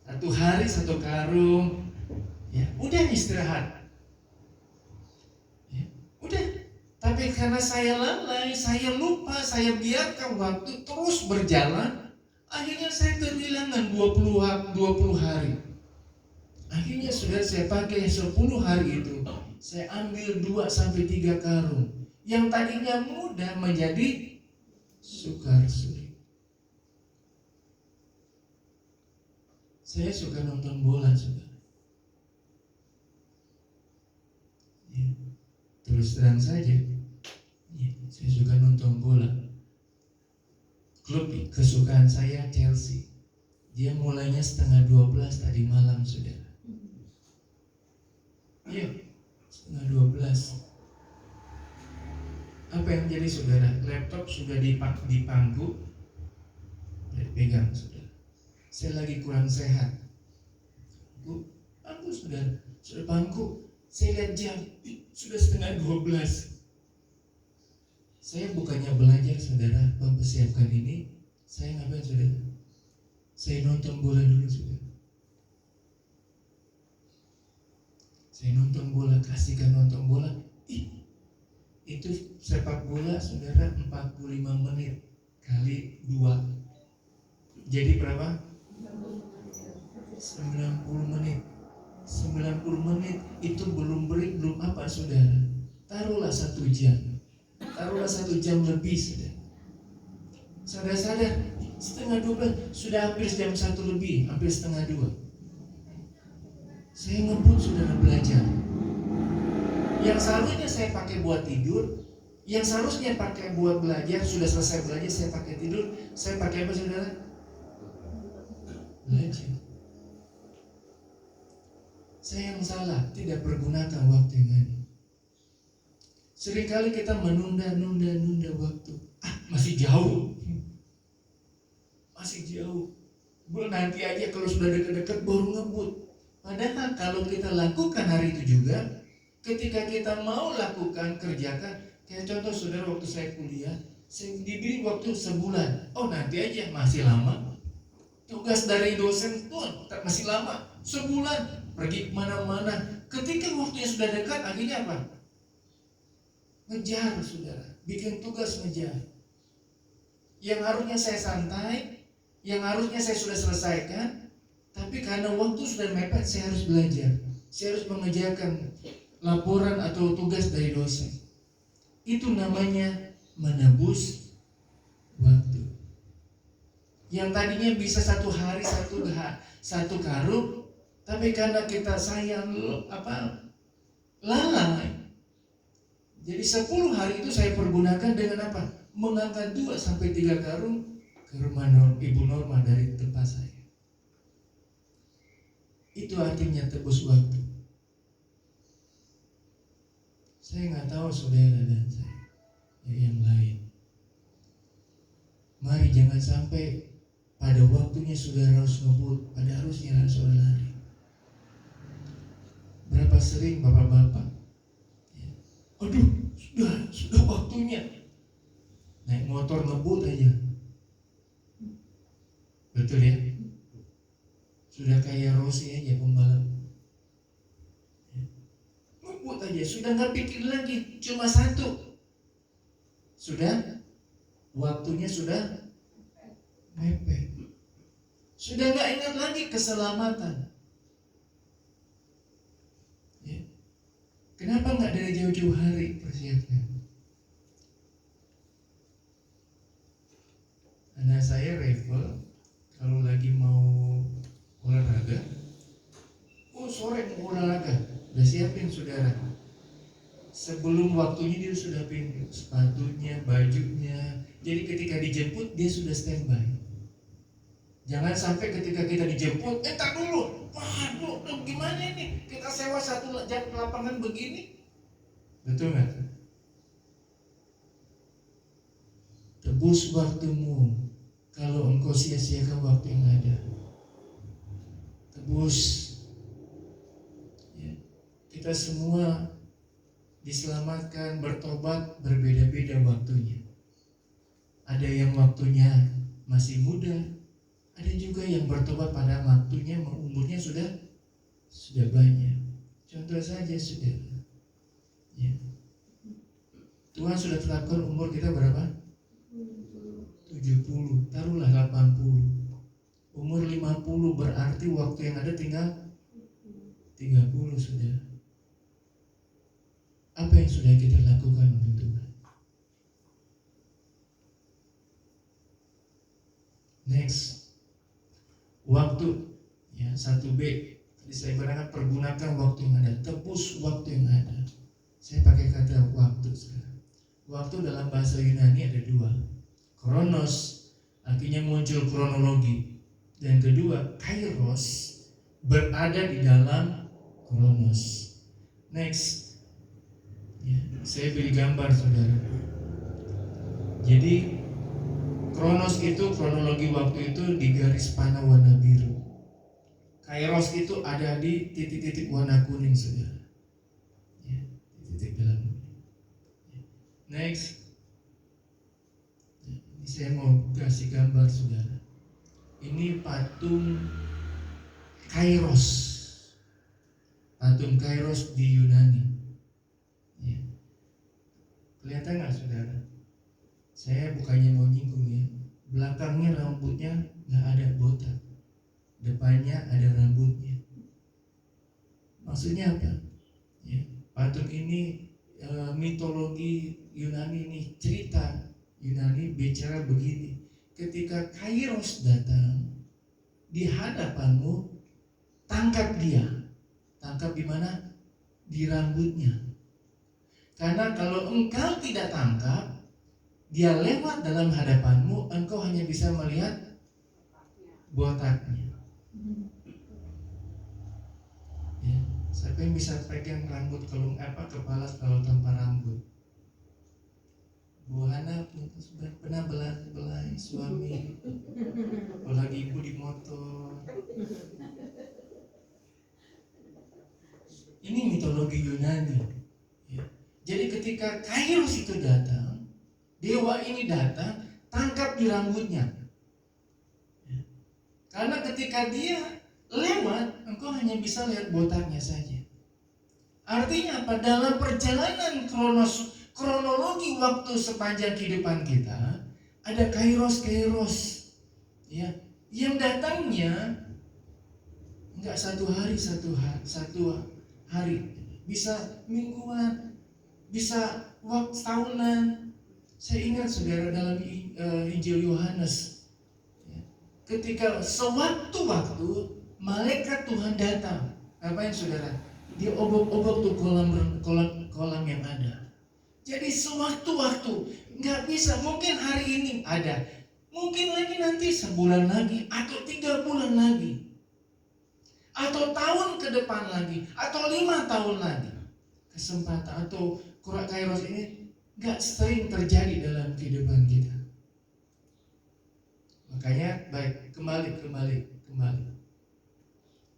1 hari 1 karung, ya udah istirahat. Udah, tapi karena saya lalai, saya lupa, saya biarkan waktu terus berjalan, akhirnya saya kehilangan 20 hari. Akhirnya saudara, saya pakai 10 hari itu, saya ambil 2 sampai 3 karung. Yang tadinya mudah menjadi sukar sulit. Saya suka nonton bola, saudara. Ya, terus terang saja, ya, saya suka nonton bola. Klub kesukaan saya Chelsea. Dia mulainya 11:30 tadi malam, saudara. Iya, 11:30. Apa yang jadi, saudara? Laptop sudah di pangku, pegang, saudara. Saya lagi kurang sehat. Pangku, saudara, sudah pangku. Saya lihat jam, sudah 11:30. Saya bukannya belajar, saudara, mempersiapkan ini. Saya ngapain, saudara? Saya nonton bola dulu, saudara. Saya nonton bola, kasihkan nonton bola. Itu sepak bola, saudara, 45 menit kali 2. Jadi berapa? 90 menit. 90 menit itu belum break, belum apa, saudara. Taruhlah 1 jam. Taruhlah 1 jam lebih, saudara. Saudara sadar, 11:30 sudah hampir jam 1 lebih, hampir 1:30. Saya ngebut, saudara, belajar. Yang seharusnya saya pakai buat tidur, yang seharusnya pakai buat belajar, sudah selesai belajar saya pakai tidur, saya pakai apa, saudara? Belajar. Saya yang salah, tidak pergunakan waktu yang ada. Seringkali kita menunda waktu. Masih jauh. Masih jauh. Nanti aja kalau sudah dekat-dekat baru ngebut. Padahal kalau kita lakukan hari itu juga, ketika kita mau lakukan, kerjakan. Kayak contoh, saudara, waktu saya kuliah, saya diberi waktu sebulan. Oh, nanti aja, masih lama. Tugas dari dosen pun masih lama. Sebulan, pergi kemana-mana. Ketika waktunya sudah dekat, akhirnya apa? Ngejar, saudara. Bikin tugas ngejar. Yang harusnya saya santai, yang harusnya saya sudah selesaikan, tapi karena waktu sudah mepet, saya harus belajar. Saya harus mengejarkan laporan atau tugas dari dosen. Itu namanya menebus waktu. Yang tadinya bisa 1 hari 1 karung, tapi karena kita sayang lalai. Jadi 10 hari itu saya pergunakan dengan apa? Mengangkat 2 sampai 3 karung ke rumah Ibu Norma dari tempat saya. Itu artinya tebus waktu. Saya nggak tahu saudara dan saya yang lain. Mari jangan sampai pada waktunya saudara harus ngebut, pada harusnya saudara lari. Berapa sering bapak-bapak, aduh, sudah waktunya, naik motor ngebut aja, betul ya? Sudah kayak Rossi aja pembalap, ngebut aja, sudah nggak pikir lagi, cuma satu, sudah waktunya sudah mepet, sudah nggak ingat lagi keselamatan. Ya. Kenapa nggak dari jauh-jauh hari persiapkan? Anak saya Revel kalau lagi mau olahraga, sore mau olahraga, udah siapin saudara. Sebelum waktunya dia sudah pindah sepatunya, bajunya. Jadi ketika dijemput dia sudah standby. Jangan sampai ketika kita dijemput, tak dulu, waduh, gimana ini? Kita sewa 1 jam lapangan begini, betul nggak? Tebus waktumu kalau engkau sia-siakan waktu yang ada. Tebus. Ya. Kita semua diselamatkan, bertobat, berbeda-beda waktunya. Ada yang waktunya masih muda, ada juga yang bertobat pada waktunya umurnya sudah banyak. Contoh saja saudara, ya. Tuhan sudah tetapkan umur kita berapa? 70, taruhlah 80. Umur 50 berarti waktu yang ada tinggal 30, saudara. Apa yang sudah kita lakukan untuk Tuhan? Next, waktu. Ya, 1B. Tadi saya berangkat pergunakan waktu yang ada, tebus waktu yang ada. Saya pakai kata waktu sekarang. Waktu dalam bahasa Yunani ada dua. Kronos, artinya muncul kronologi. Dan kedua, kairos, berada di dalam kronos. Next, ya, saya beri gambar, saudara. Jadi kronos itu, kronologi waktu itu di garis panah warna biru. Kairos itu ada di titik-titik warna kuning, saudara. Ya, titik dalam. Next, ini saya mau kasih gambar, saudara. Ini patung Kairos. Patung Kairos di Yunani. Ya. Kelihatan nggak, saudara? Saya bukannya mau nyinggung ya. Belakangnya rambutnya nggak ada botak, depannya ada rambutnya. Maksudnya apa? Ya, patung ini mitologi Yunani ini, cerita Yunani bicara begini. Ketika Kairos datang di hadapanmu, tangkap dia. Tangkap di mana? Di rambutnya. Karena kalau engkau tidak tangkap, dia lewat dalam hadapanmu, engkau hanya bisa melihat botaknya. Ya, siapa yang bisa pegang rambut kalau kepala kalau tanpa rambut? Bu Hana pernah belai suami, apalagi ibu di motor. Ini mitologi Yunani. Ya. Jadi ketika Kairos itu datang, dewa ini datang, tangkap di rambutnya. Ya. Karena ketika dia lewat, engkau hanya bisa lihat botaknya saja. Artinya apa? Dalam perjalanan kronologi waktu sepanjang kehidupan kita, ada kairos, ya, yang datangnya enggak satu hari, bisa mingguan, bisa waktu tahunan. Saya ingat, saudara, dalam Injil Yohanes, ya, ketika sewaktu-waktu malaikat Tuhan datang, apa yang, saudara? Dia obok-obok tuh kolam yang ada. Jadi sewaktu-waktu, nggak bisa. Mungkin hari ini ada, mungkin lagi nanti sebulan lagi, atau 3 bulan lagi, atau tahun ke depan lagi, atau 5 tahun lagi. Kesempatan atau kairos ini nggak sering terjadi dalam kehidupan kita. Makanya baik, kembali.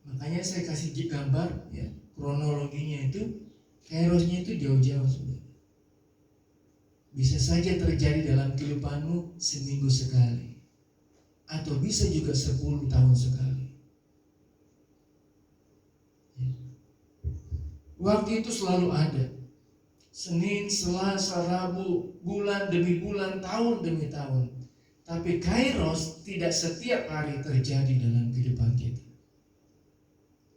Makanya saya kasih gambar, ya, kronologinya itu, kairosnya itu jauh-jauh, saudara. Bisa saja terjadi dalam kehidupanmu seminggu sekali, atau bisa juga 10 tahun sekali. Ya. Waktu itu selalu ada. Senin, Selasa, Rabu, bulan demi bulan, tahun demi tahun. Tapi kairos tidak setiap hari terjadi dalam kehidupan kita.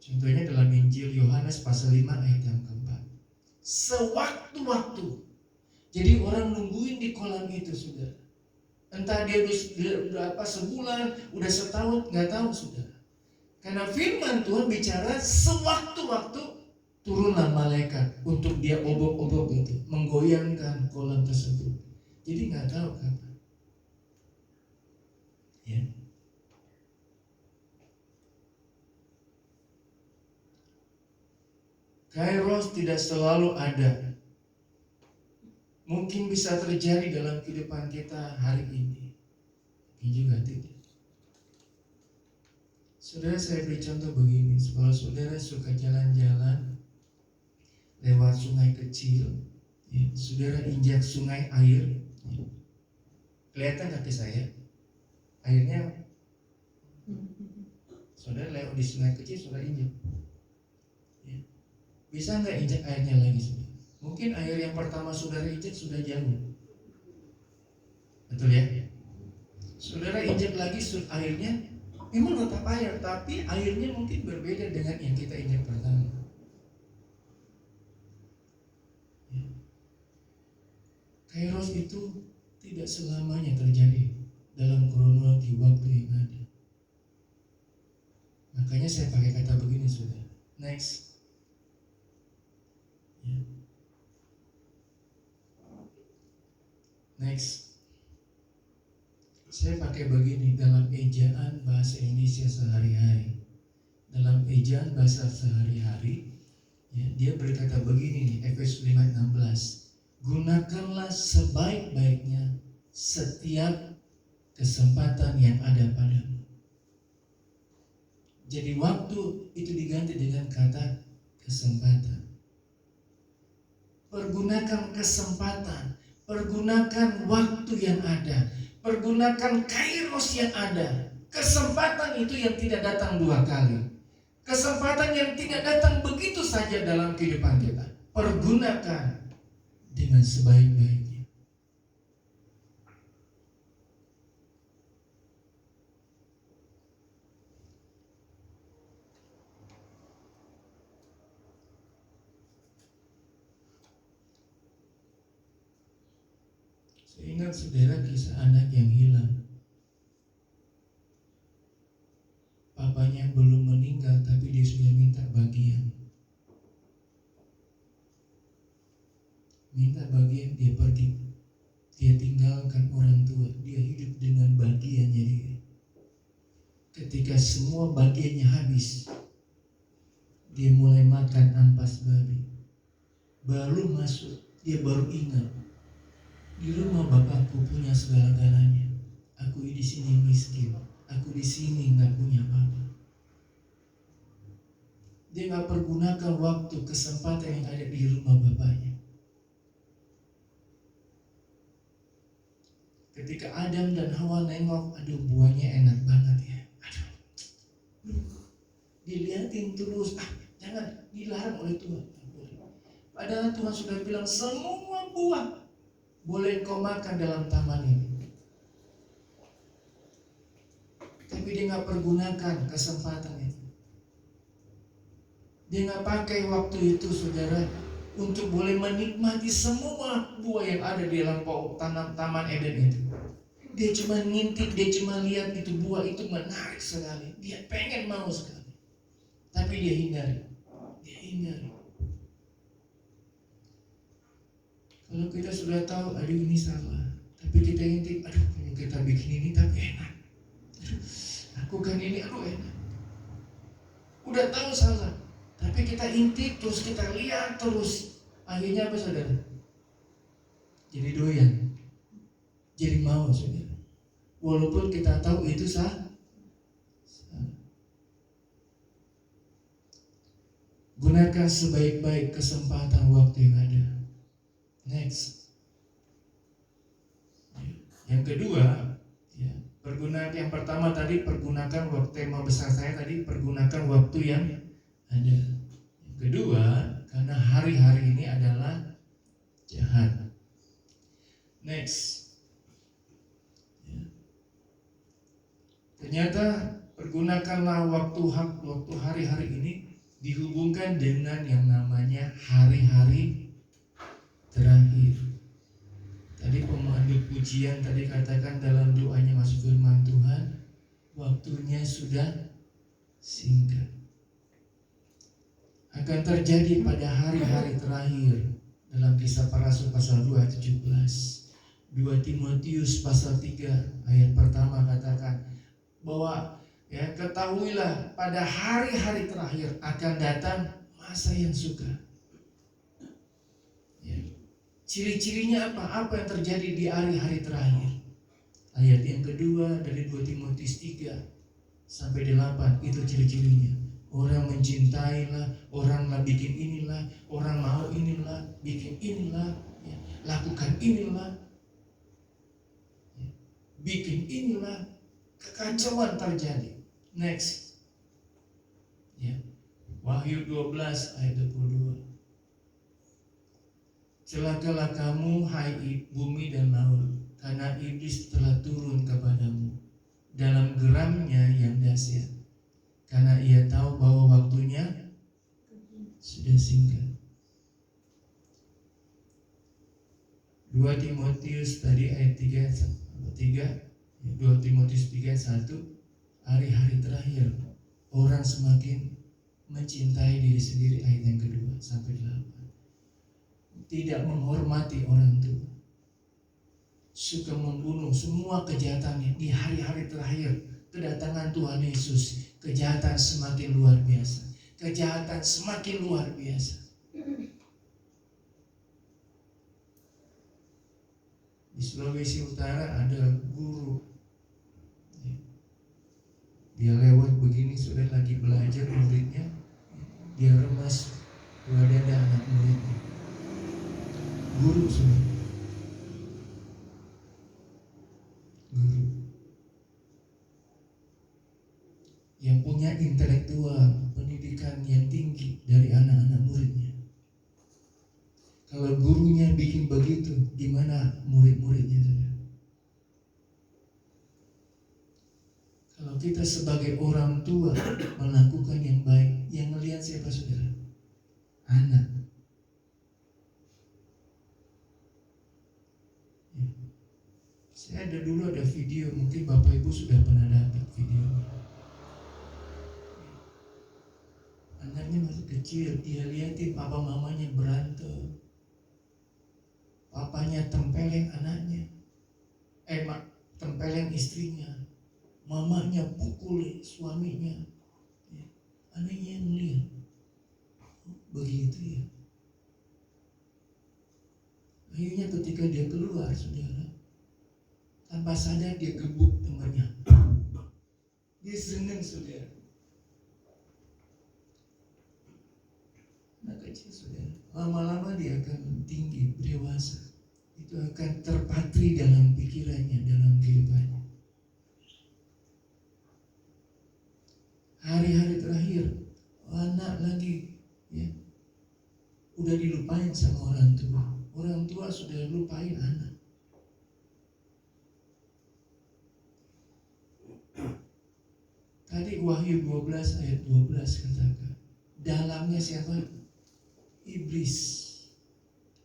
Contohnya dalam Injil Yohanes pasal 5 ayat yang keempat. Sewaktu-waktu. Jadi orang nungguin di kolam itu, saudara. Entah dia udah sebulan, udah setahun, nggak tahu, saudara. Karena firman Tuhan bicara sewaktu-waktu turunlah malaikat untuk dia obok-obok itu, menggoyangkan kolam tersebut. Jadi nggak tahu kapan. Ya. Kairos tidak selalu ada. Mungkin bisa terjadi dalam kehidupan kita hari ini, mungkin juga tidak. Saudara, saya beri contoh begini. Kalau saudara suka jalan-jalan lewat sungai kecil, ya, saudara injak sungai air, ya. Kelihatan kaki saya? Airnya, saudara lewat di sungai kecil, saudara injak. Ya. Bisa nggak injak airnya lagi, saudara? Mungkin air yang pertama saudara injak sudah jauh. Betul ya? Saudara injak lagi airnya, memang tetap air, tapi airnya mungkin berbeda dengan yang kita injak pertama. Kairos itu tidak selamanya terjadi dalam kronologi waktu yang ada. Makanya saya pakai kata begini, saudara. Next. Ya. Next. Saya pakai begini dalam ejaan bahasa Indonesia sehari-hari. Dalam ejaan bahasa sehari-hari, ya, dia berkata begini nih, Efesus 5:16. Gunakanlah sebaik-baiknya setiap kesempatan yang ada padamu. Jadi waktu itu diganti dengan kata kesempatan. Pergunakan kesempatan, pergunakan waktu yang ada, pergunakan kairos yang ada. Kesempatan itu yang tidak datang dua kali. Kesempatan yang tidak datang begitu saja dalam kehidupan kita. Pergunakan dengan sebaik-baiknya. Saya ingat, saudara, kisah anak yang hilang. Papanya belum meninggal tapi dia sudah minta bagian. Minta bagian, dia pergi. Dia tinggalkan orang tua, dia hidup dengan bagiannya dia. Ketika semua bagiannya habis, dia mulai makan ampas babi. Baru masuk, dia baru ingat, di rumah bapakku punya segala-galanya. Aku di sini miskin, aku di sini nggak punya apa-apa. Dia nggak pergunakan waktu, kesempatan yang ada di rumah bapaknya. Ketika Adam dan Hawa nengok, aduh buahnya enak banget ya. Aduh, dilihatin terus, jangan, dilarang oleh Tuhan. Padahal Tuhan sudah bilang semua buah boleh kau makan dalam taman ini. Tapi dia nggak pergunakan kesempatan itu. Dia nggak pakai waktu itu, saudara, untuk boleh menikmati semua buah yang ada di dalam taman Eden itu. Dia cuma ngintip, dia cuma lihat itu buah itu menarik sekali. Dia pengen mau sekali. Tapi dia hindari. Dia hindari. Kalau kita sudah tahu, aduh ini salah, tapi kita intip, aduh kalau kita bikin ini tapi enak, aduh lakukan ini, aduh enak. Udah tahu salah, tapi kita intip terus, kita lihat terus. Akhirnya apa, saudara? Jadi doyan, jadi mau, saudara. Walaupun kita tahu itu salah. Gunakan sebaik-baik kesempatan waktu yang ada. Next. Yang kedua, ya, pergunakan yang pertama tadi, pergunakan waktu, tema besar saya tadi, pergunakan waktu yang ada. Yang kedua, karena hari-hari ini adalah jahat. Next. Ya. Ternyata pergunakanlah waktu hari-hari ini dihubungkan dengan yang namanya hari-hari terakhir. Tadi pemandu pujian tadi katakan dalam doanya masuk firman Tuhan, waktunya sudah singkat. Akan terjadi pada hari-hari terakhir. Dalam Kisah Para Rasul pasal 2 ayat 17, 2 Timotius pasal 3 ayat pertama katakan bahwa ya, ketahuilah pada hari-hari terakhir akan datang masa yang sukar. Ya. Ciri-cirinya apa? Apa yang terjadi di hari-hari terakhir? Ayat yang kedua dari 2 Timotius 3 sampai 8, itu ciri-cirinya. Orang mencintailah, orang lah bikin inilah, orang mau inilah, bikin inilah, ya, lakukan inilah, ya, bikin inilah, kekacauan terjadi. Next, ya, Wahyu 12 ayat 22. Celakalah kamu, hai bumi dan laut, karena iblis telah turun kepadamu dalam geramnya yang dahsyat, karena ia tahu bahwa waktunya sudah singkat. 2 Timotius tadi ayat 3, 2 Timotius 3:1, hari-hari terakhir orang semakin mencintai diri sendiri, ayat yang kedua sampai 8. Tidak menghormati orang tua, suka membunuh, semua kejahatannya di hari-hari terakhir kedatangan Tuhan Yesus. Kejahatan semakin luar biasa. Kejahatan semakin luar biasa. Di Sulawesi Utara ada guru, dia lewat begini, sudah lagi belajar muridnya, dia remas dua dada anak muridnya. Guru sudah, guru yang punya intelektual, pendidikan yang tinggi dari anak-anak muridnya. Kalau gurunya bikin begitu, gimana murid-muridnya? Kalau kita sebagai orang tua melakukan yang baik, yang melihat siapa, saudara? Anak. Ya. Saya dulu ada video, mungkin Bapak Ibu sudah pernah dapat video. Anaknya masih kecil, dia liatin papa mamanya berantem. Papanya tempeleng anaknya, tempeleng istrinya, mamanya pukul suaminya. Ya. Anaknya yang lihat, begitu ya. Akhirnya ketika dia keluar, saudara, tanpa sadar dia gebuk temannya. Dia senang, saudara. Anak kecil, saudara, lama-lama dia akan tinggi, dewasa. Itu akan terpatri dalam pikirannya, dalam kehidupannya. Hari-hari terakhir, anak lagi, ya, udah dilupain sama orang tua. Orang tua sudah lupain anak. Tadi Wahyu 12 ayat 12 katakan, dalamnya siapa? Iblis.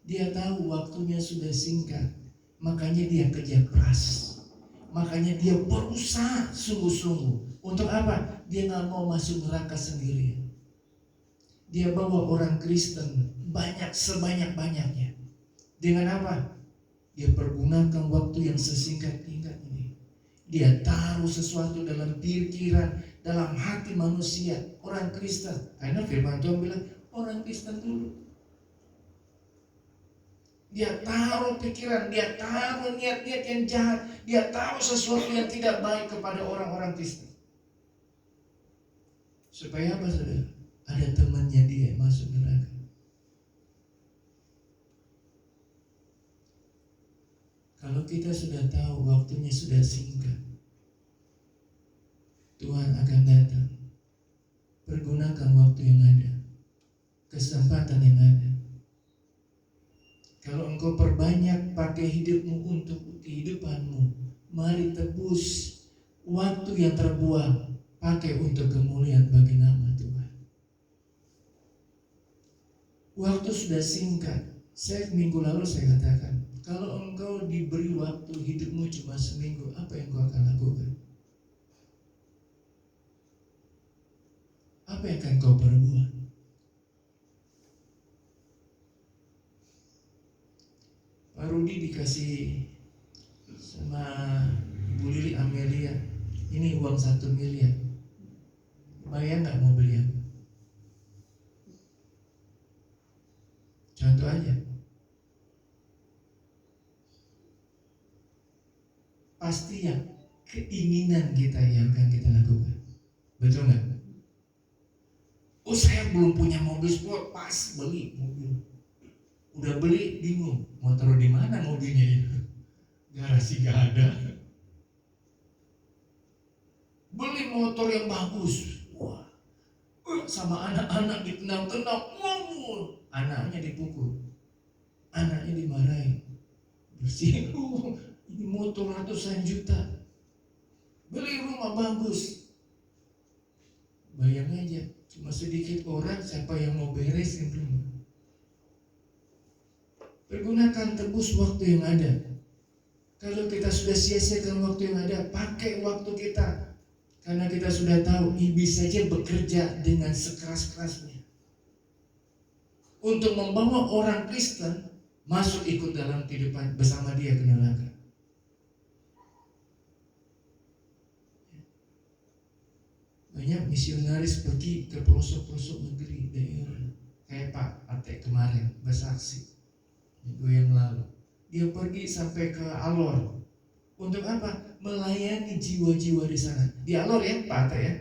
Dia tahu waktunya sudah singkat, makanya dia kerja keras. Makanya dia berusaha sungguh-sungguh. Untuk apa? Dia gak mau masuk neraka sendirian. Dia bawa orang Kristen banyak, sebanyak-banyaknya. Dengan apa? Dia pergunakan waktu yang sesingkat-singkat ini. Dia taruh sesuatu dalam pikiran, dalam hati manusia, orang Kristen. Karena firman Tuhan bilang, orang Kristen dulu. Dia taruh pikiran, dia taruh niat-niat yang jahat, dia taruh sesuatu yang tidak baik kepada orang-orang Kristen. Supaya apa, saudara? Ada temannya dia masuk neraka. Kalau kita sudah tahu waktunya sudah singkat, Tuhan akan datang. Pergunakan waktu yang ada, kesempatan yang ada. Kalau engkau perbanyak pakai hidupmu untuk kehidupanmu, mari tebus waktu yang terbuang, pakai untuk kemuliaan bagi nama Tuhan. Waktu sudah singkat. Minggu lalu saya katakan, kalau engkau diberi waktu hidupmu cuma seminggu, apa yang engkau akan lakukan? Apa yang akan kau perbuat? Pak Rudi dikasih sama Ibu Lili Amelia, ini uang 1 miliar. Bayang gak mau beli apa? Contoh aja. Pasti ya keinginan kita yang akan kita lakukan. Betul gak? Oh, saya belum punya mobil sport, pas beli mobil. Udah beli bingung, mau taruh di mana mobilnya itu? Garasi gak ada. Beli motor yang bagus, wah, sama anak-anak ditendang-tendang, ngomong, anaknya dipukul, anaknya dimarahin, bersihin, ini motor ratusan juta, beli rumah bagus. Bayang aja, cuma sedikit orang, siapa yang mau beresin rumah? Pergunakan, tebus waktu yang ada. Kalau kita sudah sia-siakan waktu yang ada, pakai waktu kita. Karena kita sudah tahu iblis saja bekerja dengan sekeras-kerasnya untuk membawa orang Kristen masuk ikut dalam kehidupan bersama dia ke neraka. Banyak misionaris pergi ke pelosok-pelosok negeri daerah, kayak Pak Ate kemarin bersaksi minggu yang lalu. Dia pergi sampai ke Alor. Untuk apa? Melayani jiwa-jiwa di sana. Di Alor ya Pak Ate ya?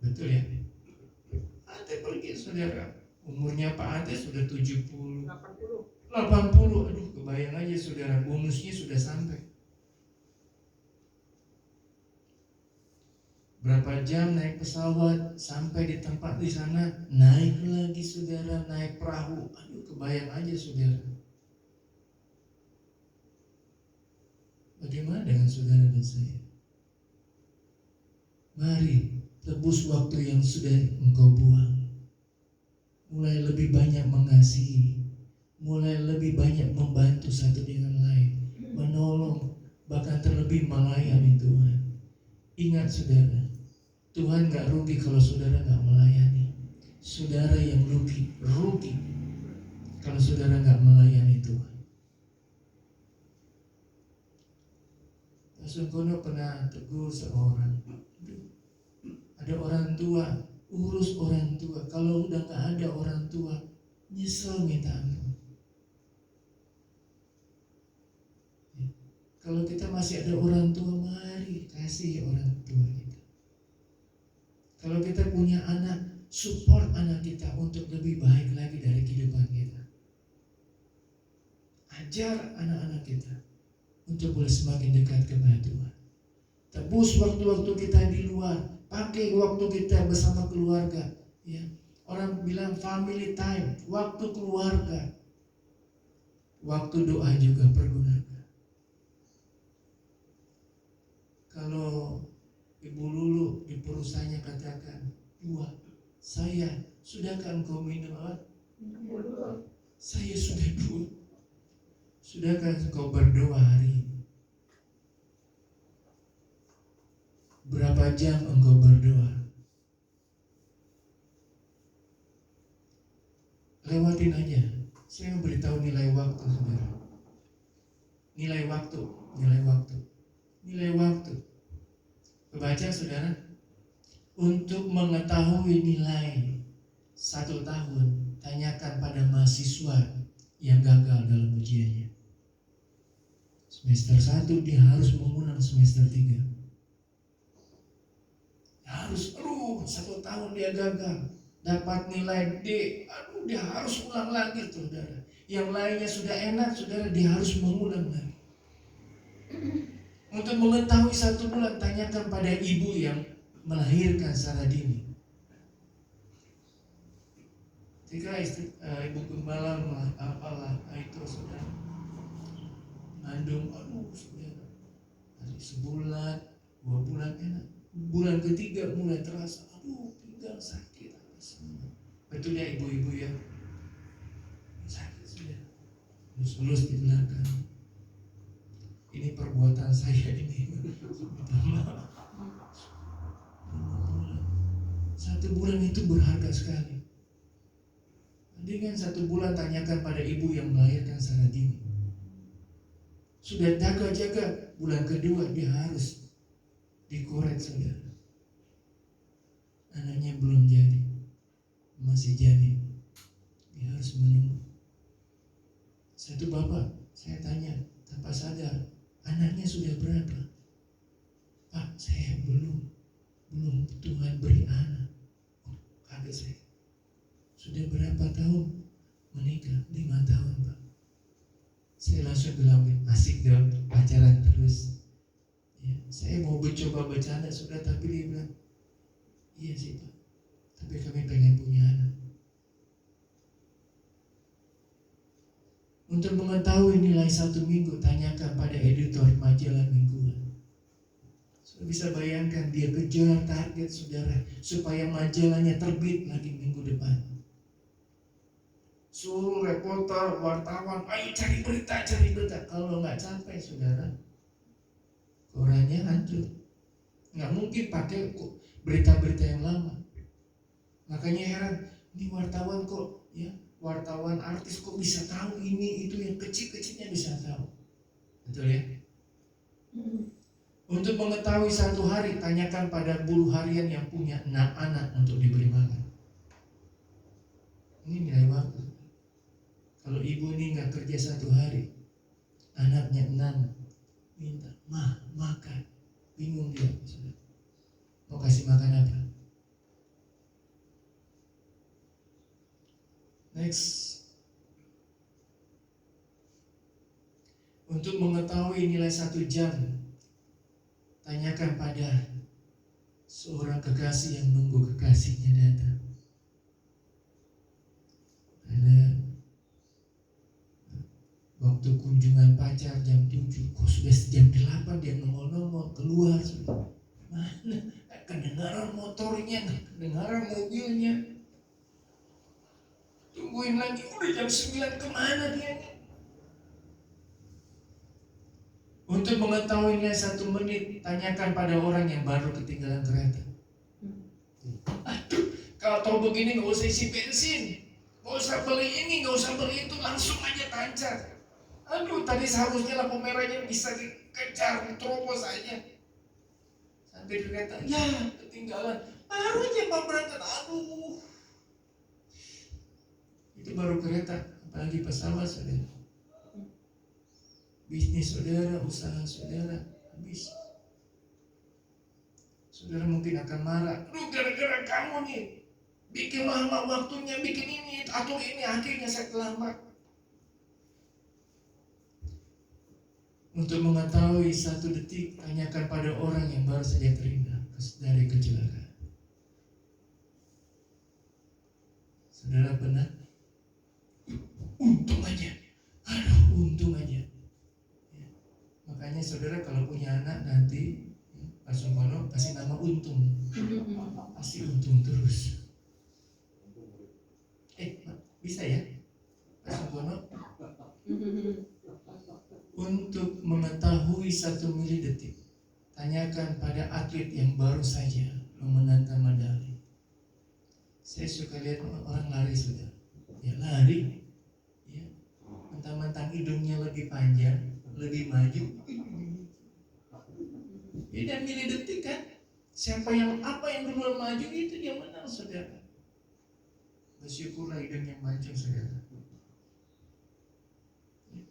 Betul ya? Ate pergi saudara. Umurnya Pak Ate sudah 70, 80. Aduh, kebayang aja saudara, bonusnya sudah sampai. Berapa jam naik pesawat, sampai di tempat di sana, naik lagi saudara, naik perahu. Aduh, kebayang aja saudara. Bagaimana dengan saudara dan saya? Mari tebus waktu yang sudah engkau buang. Mulai lebih banyak mengasihi, mulai lebih banyak membantu satu dengan lain, menolong, bahkan terlebih melayani Tuhan. Ingat saudara, Tuhan gak rugi kalau saudara gak melayani. Saudara yang rugi kalau saudara gak melayani Tuhan. Sungkono pernah tegur seorang, ada orang tua, urus orang tua. Kalau udah gak ada orang tua, nyesel minta ampun. Kalau kita masih ada orang tua, mari kasih orang tua kita. Kalau kita punya anak, support anak kita untuk lebih baik lagi dari kehidupan kita. Ajar anak-anak kita untuk boleh semakin dekat kepada Tuhan. Tebus waktu-waktu kita di luar, pakai waktu kita bersama keluarga. Ya, orang bilang family time, waktu keluarga, waktu doa juga pergunakan. Kalau Ibu Lulu di perusahaannya katakan, "Dua, saya sudahkah engkau minum apa? Saya sudah dua. Sudahkah engkau berdoa hari ini? Berapa jam engkau berdoa?" Lewatin aja. Saya memberitahu nilai waktu saudara. Nilai waktu. Kebaca saudara. Untuk mengetahui nilai 1 tahun, tanyakan pada mahasiswa yang gagal dalam ujiannya. Semester 1 dia harus mengulang semester 3. Harus, 1 tahun dia gagal, dapat nilai D, dia harus ulang lagi saudara. Yang lainnya sudah enak saudara, dia harus mengulang lagi. Untuk mengetahui 1 bulan, tanyakan pada ibu yang melahirkan secara dini. Ketika ibu gembala apalah itu saudara, mengandung, saudara, hari sebulan, 2 bulan enak, bulan ketiga mulai terasa, pinggang sakit semua. Betul ya ibu-ibu ya, sakit sudah, lulus di belakang. Ini perbuatan saya ini. 1 bulan itu berharga sekali. Dengan 1 bulan tanyakan pada ibu yang melahirkan secara dini. Sudah jaga-jaga, bulan kedua dia harus dikorek saudara. Anaknya belum jadi, masih jadi, dia harus menunggu. Satu bapak, saya tanya tanpa sadar, anaknya sudah berapa? Pak, saya belum Tuhan beri anak. Kaget saya. Sudah berapa tahun menikah? 5 tahun Pak. Saya langsung bilang, asik dong, pacaran terus. Ya, saya mau coba bercanda sudah, tapi dia bilang, iya sih Pak, tapi kami pengen punya anak. Untuk mengetahui nilai 1 minggu, tanyakan pada editor majalah mingguan. Sudah bisa bayangkan dia kejar target saudara, supaya majalahnya terbit lagi minggu depan. suruh reporter, wartawan, ayo cari berita, cari berita. Kalau nggak capek, saudara, korannya hancur. Nggak mungkin pakai berita-berita yang lama. Makanya heran, ini wartawan kok, ya, wartawan artis kok bisa tahu ini itu yang kecil-kecilnya bisa tahu. Betul ya? Untuk mengetahui satu hari, tanyakan pada buruh harian yang punya 6 anak untuk diberi makan. Ini nilai waktu. Kalau ibu ini nggak kerja satu hari, anaknya 6 minta, makan. Bingung dia, mau kasih makan apa? Next. Untuk mengetahui nilai 1 jam, tanyakan pada seorang kekasih yang nunggu kekasihnya datang. Ada waktu kunjungan pacar jam 7, kok sudah jam 8 dia nongol-nongol keluar sudah. Mana? Kedengaran motornya, kedengaran mobilnya. Tungguin lagi, udah jam 9, kemana dia? Untuk mengetahui nilai 1 menit, tanyakan pada orang yang baru ketinggalan kereta. Aduh, kalau tahu begini nggak usah isi bensin, nggak usah beli ini, nggak usah beli itu, langsung aja tancap. Aduh, tadi seharusnya lampu merahnya bisa dikejar, diterobos aja. Sampai di kereta, ya ketinggalan. Baru aja mau berangkat, aduh. Itu baru kereta, apalagi pesawat, saudara. Bisnis saudara, usaha saudara, habis. Saudara mungkin akan marah, lu gara-gara kamu nih bikin lama waktunya, bikin ini, atur ini, akhirnya saya terlambat. Untuk mengetahui 1 detik, tanyakan pada orang yang baru saja terhindar dari kecelakaan. Saudara pernah? Untung aja, aduh untung aja. Makanya saudara kalau punya anak nanti langsung kono kasih nama Untung. Kasih untung terus. Bisa ya? Langsung kono. Untuk mengetahui 1 milidetik, tanyakan pada atlet yang baru saja memenangkan medali. Saya suka lihat orang lari sudah. Ya lari, ya, mentang-mentang hidungnya lebih panjang, lebih maju. Beda milidetik kan? Siapa yang duluan maju itu dia menang, saudara. Bersyukurlah hidungnya panjang, saudara.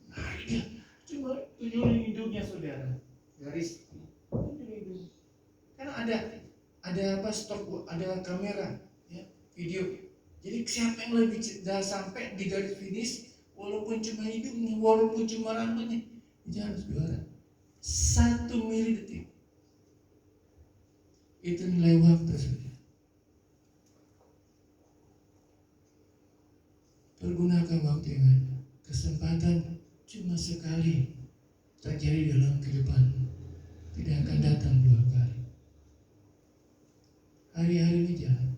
Nah, dia cuma tunjukin hidungnya, saudara. Garis hidung. Karena ada apa stop, ada kamera, ya, video. Jadi siapa yang lebih dah sampai di garis finish, walaupun cuma hidungnya, walaupun cuma rambutnya, dia harus juara. 1 milidetik itu nilai waktu, saudara. Pergunakan waktu yang ada. Kesempatan cuma sekali terjadi dalam kehidupanmu, tidak akan datang 2 kali. Hari-hari ini jahat.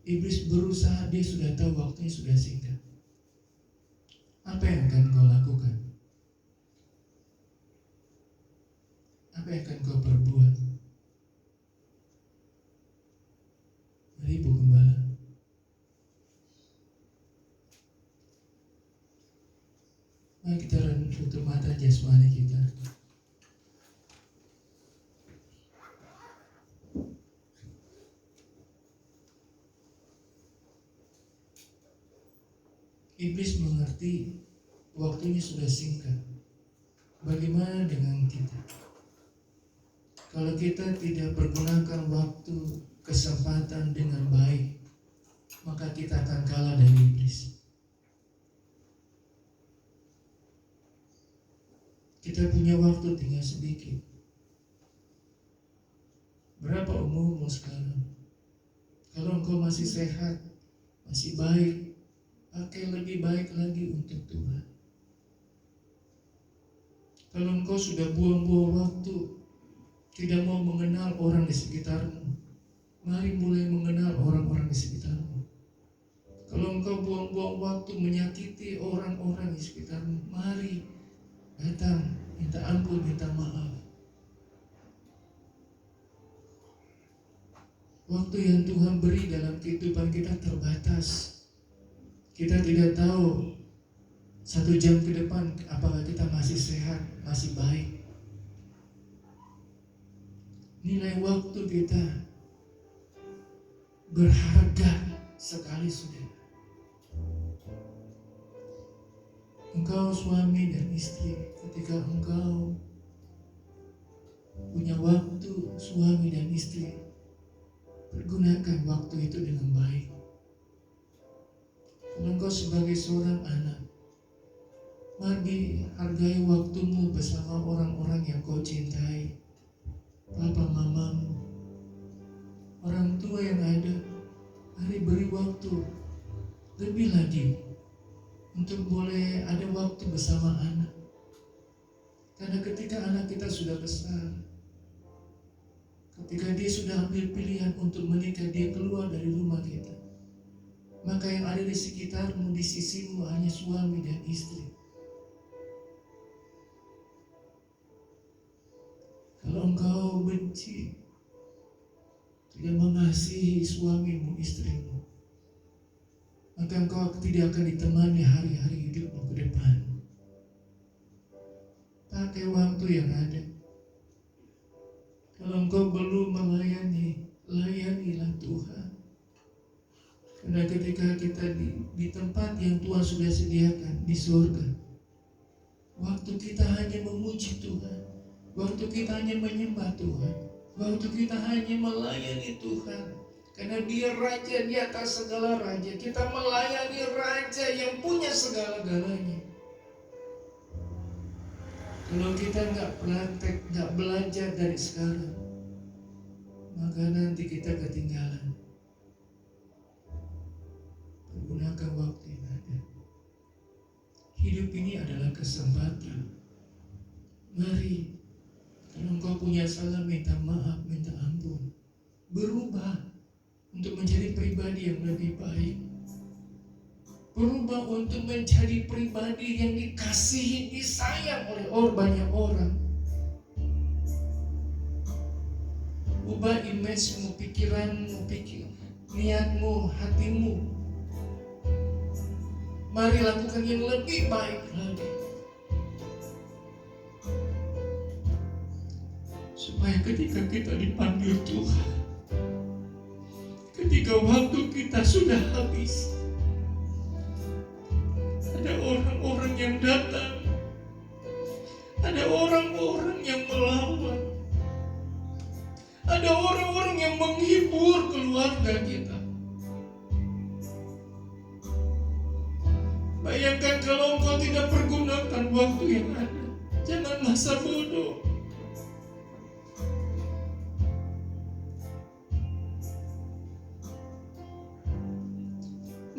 Iblis berusaha, dia sudah tahu waktunya sudah singkat. Apa yang akan kau lakukan? Apa yang akan kau perbuat? Mari Ibu Gembala. Mari kita tutup mata jasmani kita. Iblis mengerti waktunya sudah singkat. Bagaimana dengan kita? Kalau kita tidak pergunakan waktu, kesempatan dengan baik, maka kita akan kalah dari iblis. Kita punya waktu tinggal sedikit. Berapa umurmu sekarang? Kalau engkau masih sehat, masih baik, pakai lebih baik lagi untuk Tuhan. Kalau engkau sudah buang-buang waktu, tidak mau mengenal orang di sekitarmu, mari mulai mengenal orang-orang di sekitarmu. Kalau engkau buang-buang waktu menyakiti orang-orang di sekitarmu, mari datang, minta ampun, minta maaf. Waktu yang Tuhan beri dalam kehidupan kita terbatas. Kita tidak tahu 1 jam ke depan apakah kita masih sehat, masih baik. Nilai waktu kita berharga sekali, saudara. Engkau suami dan istri, ketika engkau punya waktu suami dan istri, pergunakan waktu itu dengan baik. Kalau engkau sebagai seorang anak, mari hargai waktumu bersama orang-orang yang kau cintai, papa mamamu, orang tua yang ada. Mari beri waktu lebih lagi untuk boleh ada waktu bersama anak. Karena ketika anak kita sudah besar, ketika dia sudah ambil pilihan untuk menikah, dia keluar dari rumah kita, maka yang ada di sekitarmu, di sisimu hanya suami dan istri. Kalau engkau benci, tidak mengasihi suamimu, istrimu, maka engkau tidak akan ditemani hari-hari hidupmu ke depan. Pakai waktu yang ada. Kalau engkau belum melayani, layanilah Tuhan. Karena ketika kita di tempat yang Tuhan sudah sediakan di surga, waktu kita hanya memuji Tuhan, waktu kita hanya menyembah Tuhan, waktu kita hanya melayani Tuhan. Karena Dia Raja di atas segala raja. Kita melayani Raja yang punya segala-galanya. Kalau kita nggak praktek, nggak belajar dari sekarang, maka nanti kita ketinggalan. Pergunakan waktu yang ada. Hidup ini adalah kesempatan. Mari, kalau engkau punya salah, minta maaf, minta ampun. Berubah untuk menjadi pribadi yang lebih baik. Berubah untuk menjadi pribadi yang dikasihi, disayang oleh banyak orang. Ubah image-mu, pikiranmu, niatmu, hatimu. Mari lakukan yang lebih baik lagi, supaya ketika kita dipanggil Tuhan, ketika waktu kita sudah habis, ada orang-orang yang datang, ada orang-orang yang melawan, ada orang-orang yang menghibur keluarga kita. Bayangkan kalau engkau tidak pergunakan waktu yang ada. Jangan masa bodoh.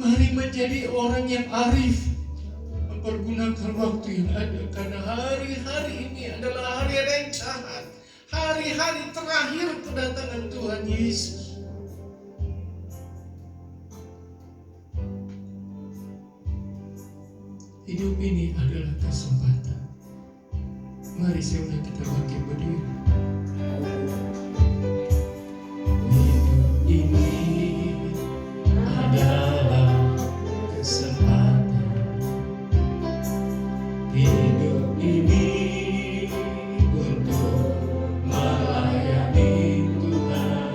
Mari menjadi orang yang arif, mempergunakan waktu yang ada. Karena hari-hari ini adalah hari yang jahat, hari-hari terakhir kedatangan Tuhan Yesus. Hidup ini adalah kesempatan. Mari saudara kita bangkit berdiri. Hidup ini adalah kesempatan. Hidup ini untuk melayani Tuhan.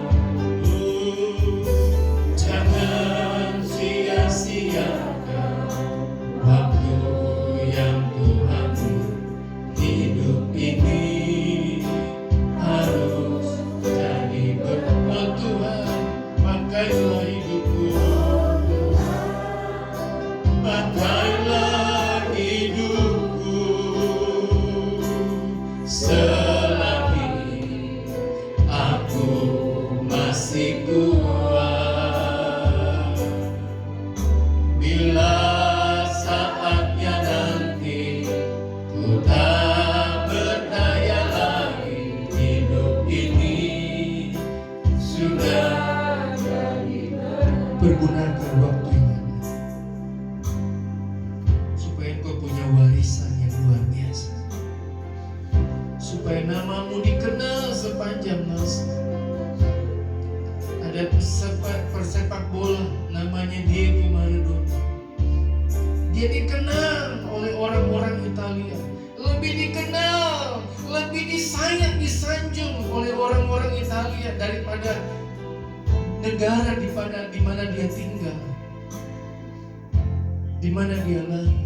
Jangan sia-siakan waktu yang Tuhan. Hidup ini harus jadi berkat Tuhan. Pakailah hidupku, pakailah hidupku selagi aku masih kuat. Bila saatnya nanti ku tak berdaya lagi, hidup ini sudah jadi. Pergunakan waktu yang ada. supaya namamu dikenal sepanjang masa. Ada persepak bola namanya Diego Maradona. Dia dikenal oleh orang-orang Italia, lebih dikenal, lebih disayang, disanjung oleh orang-orang Italia daripada negara di mana dia tinggal, di mana dia lahir.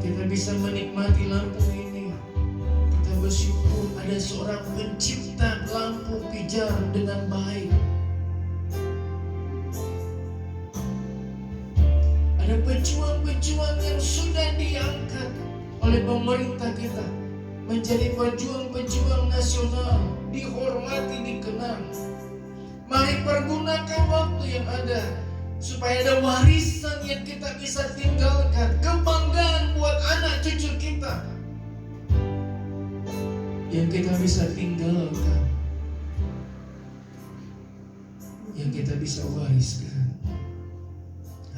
Kita bisa menikmati lampu ini. Kita bersyukur ada seorang pencipta lampu pijar dengan baik. Ada pejuang-pejuang yang sudah diangkat oleh pemerintah kita menjadi pejuang-pejuang nasional, dihormati, dikenal. Mari pergunakan waktu yang ada supaya ada warisan yang kita bisa tinggalkan, kebanggaan buat anak cucu kita yang kita bisa tinggalkan, yang kita bisa wariskan.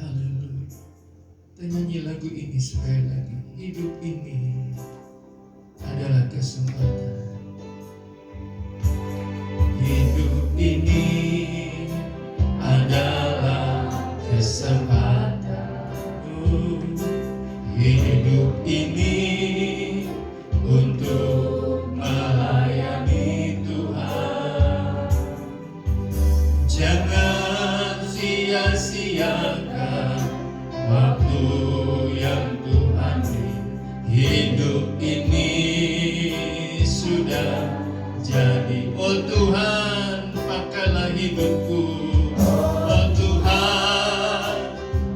Haleluya. Kita nyanyi lagu ini sekali lagi. Hidup ini adalah kesempatan. Hidup ini adalah kesempatan. Hidup ini untuk melayani Tuhan. Jangan sia-siakan waktu yang Tuhan beri. Hidup ini sudah jadi, oh Tuhan, pakailah hidupku. Oh Tuhan,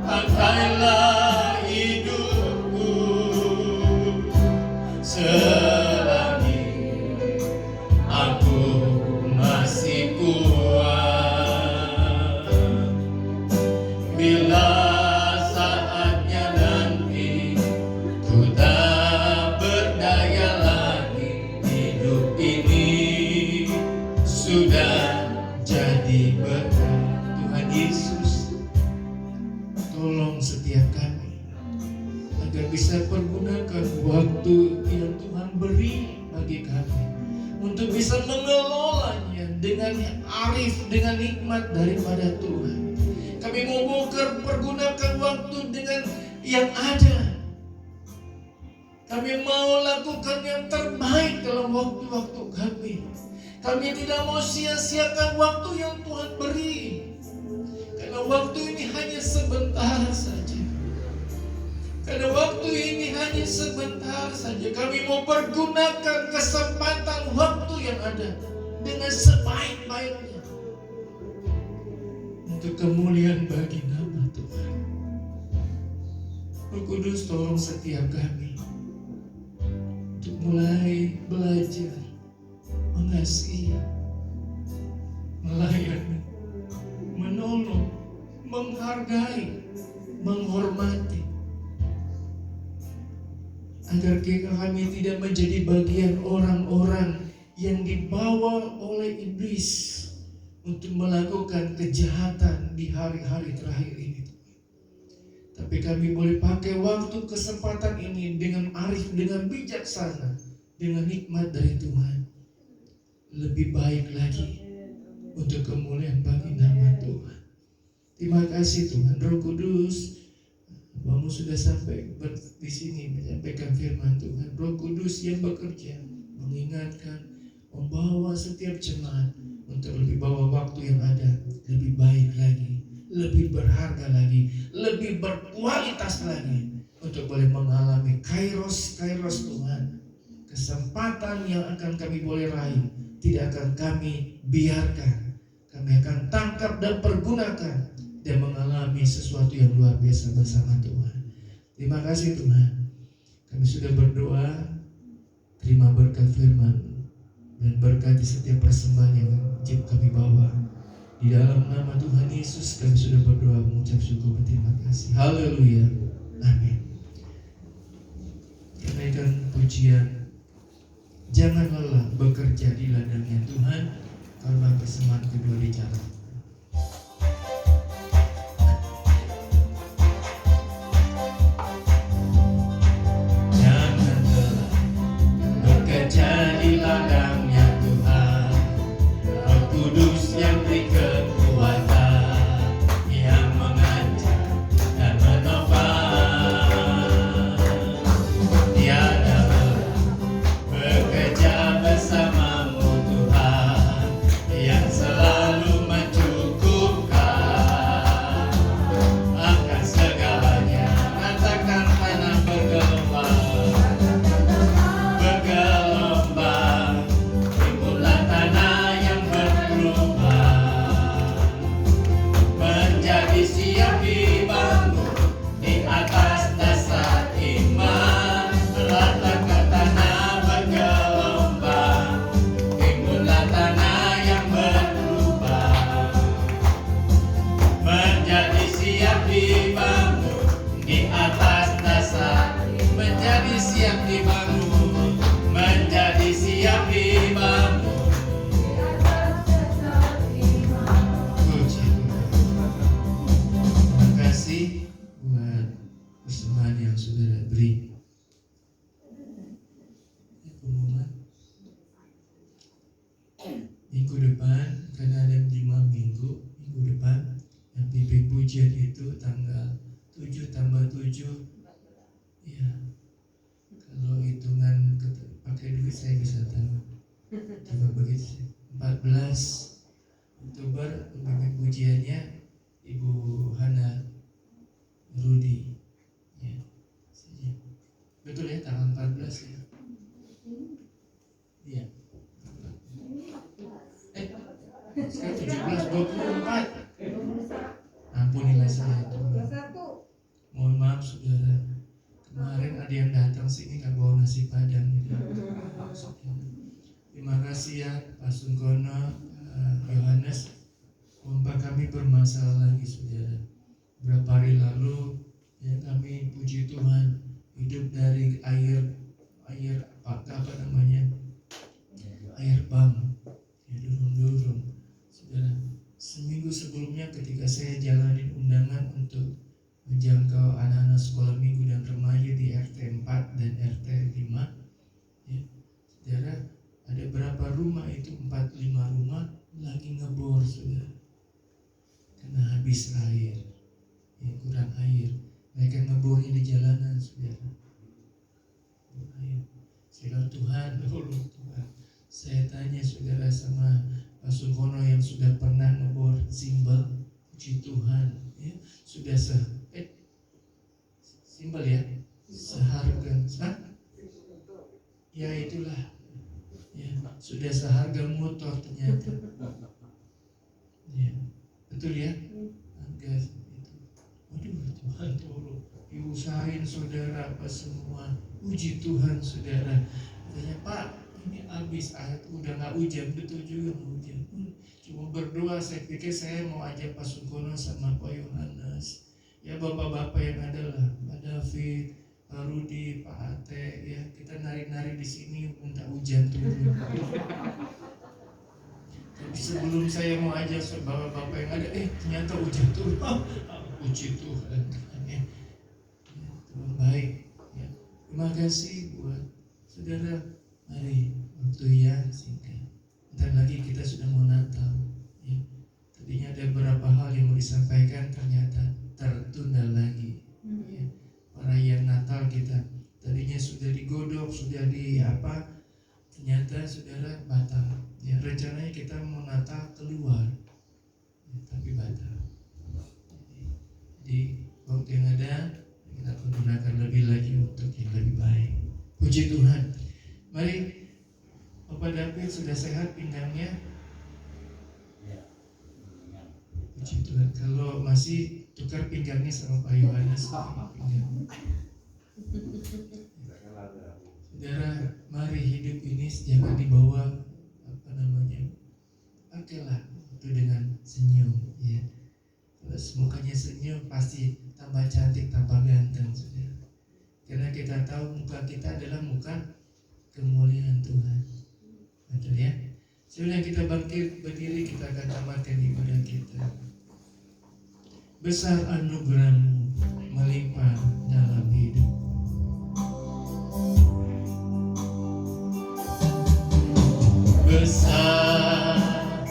pakailah hidupku selagi aku masih kuat. Bila saatnya nanti ku tak berdaya lagi, hidup ini sudah jadi berkat. Tuhan Yesus, tolong setiap kami agar bisa pergunakan waktu yang Tuhan beri bagi kami untuk bisa mengelolanya dengan arif, dengan nikmat daripada Tuhan. Kami mau pergunakan waktu dengan yang ada. Kami mau lakukan yang terbaik dalam waktu-waktu kami. Kami tidak mau sia-siakan waktu yang Tuhan beri, karena waktu ini hanya sebentar saja. Karena waktu ini hanya sebentar saja. Kami mau pergunakan kesempatan waktu yang ada dengan sebaik-baiknya untuk kemuliaan bagi nama Tuhan. Roh Kudus, tolong setiap kami untuk mulai belajar mengasihi, melayani, menolong, menghargai, menghormati, agar kami tidak menjadi bagian orang-orang yang dibawa oleh iblis untuk melakukan kejahatan di hari-hari terakhir ini. Tapi kami boleh pakai waktu kesempatan ini dengan arif, dengan bijaksana, dengan nikmat dari Tuhan, lebih baik lagi untuk kemuliaan bagi nama Tuhan. Terima kasih Tuhan. Roh Kudus, Bapak sudah sampai di sini menyampaikan firman Tuhan. Roh Kudus yang bekerja, mengingatkan, membawa setiap jemaat untuk lebih bawa waktu yang ada lebih baik lagi, lebih berharga lagi, lebih berkualitas lagi, untuk boleh mengalami kairos Tuhan. Kesempatan yang akan kami boleh raih tidak akan kami biarkan. Kami akan tangkap dan pergunakan dan mengalami sesuatu yang luar biasa bersama Tuhan. Terima kasih Tuhan. Kami sudah berdoa, terima berkat firman dan berkati setiap persembahan yang kami bawa. Di dalam nama Tuhan Yesus kami sudah berdoa, mengucap syukur, berterima kasih. Haleluya. Amin. Kenaikan pujian. Jangan lelah bekerja di ladangnya Tuhan, karena persembahan kedua dicatat. Jangan lelah menjadi siap dibangun, menjadi siap dibangun. Puji Tuhan. Terima kasih buat persembahan yang saudara beri. Pengumuman minggu depan, karena ada 5 minggu depan yang pimpin pujian itu tanggal 7 tambah 7 ya, kalau hitungan pakai duit saya bisa tahu coba begitu. 14 Oktober pemimpin pujiannya Ibu Hana Rudi ya. Betul ya, tanggal 14 ya. Iya. Sekarang 17:24. Ampunilah saya Tuhan. Mohon maaf saudara. Kemarin ada yang datang sini nggak bawa nasi padang gitu. Terima kasih ya Pak Sungkono, Yohanes. Pompa kami bermasalah lagi saudara. Berapa hari lalu ya kami puji Tuhan hidup dari air apa namanya, air pam ya, durung saudara. Seminggu sebelumnya ketika saya jalanin undangan untuk menjangkau anak-anak sekolah minggu dan remaja di RT 4 dan RT 5 ya, saudara, ada berapa rumah itu, 4-5 rumah lagi ngebor saudara, karena habis air ya, kurang air. Mereka ngebornya di jalanan saudara. Saya Tuhan, Tuhan. Saya tanya saudara sama Pak Sukono yang sudah pernah ngebor simbol, puji Tuhan ya, sudah simbol ya, seharga ya itulah ya, sudah seharga motor ternyata ya, betul ya, harga itu. Waduh Tuhan tolong, diusahain saudara apa semua, puji Tuhan saudara. Katanya Pak, ini habis air, udah nggak hujan, betul juga nggak hujan. Cuma berdoa, saya pikir saya mau ajak Pak Sukono sama Pak Yohanes, ya bapak-bapak yang ada lah, Pak David, Pak Rudi, Pak Ate, ya kita nari-nari di sini minta hujan turun. Tapi sebelum saya mau ajak bapak-bapak yang ada, ternyata hujan turun. Puji Tuhan, ya, Tuhan baik. Ya. Terima kasih buat saudara. Mari, waktu yang singkat. Bentar lagi kita sudah mau Natal ya. Tadinya ada beberapa hal yang mau disampaikan, ternyata tertunda lagi ya. Perayaan Natal kita tadinya sudah digodok, sudah ternyata saudara batal ya. Rencananya kita mau Natal keluar ya, tapi batal. Jadi waktu yang ada kita gunakan lebih lagi untuk yang lebih baik. Puji Tuhan. Mari, Bapak David sudah sehat pinggangnya? Puji Tuhan. Kalau masih, tukar pinggangnya sama Pak Yohanes. Saudara, mari hidup ini jangan dibawa pakailah itu dengan senyum ya. Kalau mukanya senyum pasti tambah cantik, tambah ganteng saudara. Karena kita tahu muka kita adalah muka kemuliaan Tuhan. Betul ya? Sebelum kita bangkit berdiri, kita akan tamatkan ibadah kita. Besar anugerah-Mu melimpah dalam hidup. Besar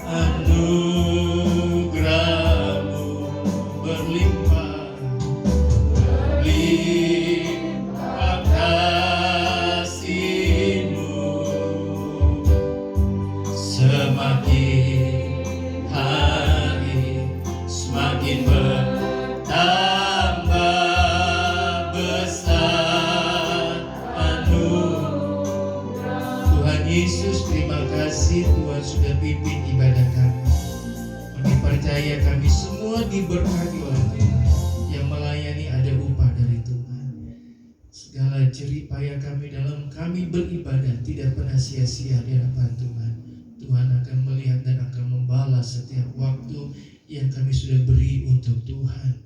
anugerah-Mu berlimpah, berlimpah kasih-Mu, semakin hari semakin bertambah besar anugerah. Tuhan Yesus, terima kasih Tuhan sudah pimpin ibadah kami. Kami percaya kami semua diberkati oleh Tuhan. Yang melayani ada upah dari Tuhan. Segala jerih payah kami dalam kami beribadah tidak pernah sia-sia di hadapan Tuhan. Tuhan akan melihat dan akan membalas setiap waktu yang kami sudah beri untuk Tuhan.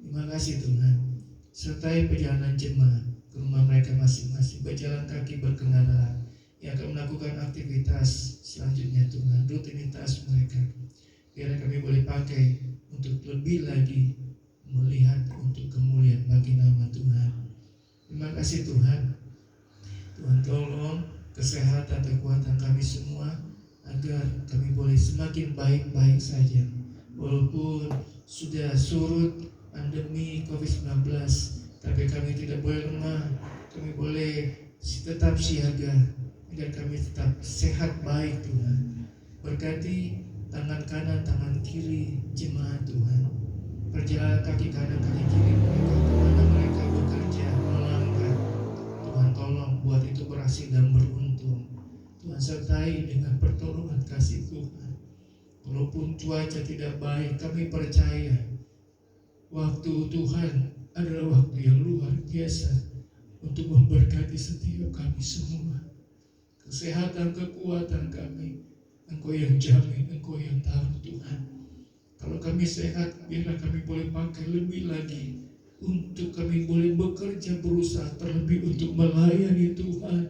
Terima kasih Tuhan. Sertai perjalanan jemaat. ke rumah mereka masing-masing, berjalan kaki, berkendara, yang akan melakukan aktivitas selanjutnya Tuhan, rutinitas mereka. Biar kami boleh pakai untuk lebih lagi melihat untuk kemuliaan bagi nama Tuhan. Terima kasih Tuhan. Tuhan tolong kesehatan, kekuatan kami semua, agar kami boleh semakin baik-baik saja. Walaupun sudah surut pandemi COVID-19, tapi kami tidak boleh lemah. Kami boleh tetap siaga, agar kami tetap sehat baik Tuhan. Berkati tangan kanan, tangan kiri jemaat Tuhan. Perjalanan kaki kanan, kaki kiri mereka, kemana mereka bekerja, melangkah. Tuhan tolong buat itu berhasil dan beruntung. Tuhan sertai dengan pertolongan kasih Tuhan. Walaupun cuaca tidak baik, kami percaya waktu Tuhan adalah waktu yang luar biasa untuk memberkati setiap kami semua. Kesehatan, kekuatan kami, Engkau yang jamin, Engkau yang tahu Tuhan. Kalau kami sehat, biarlah kami boleh pakai lebih lagi untuk kami boleh bekerja, berusaha terlebih untuk melayani Tuhan.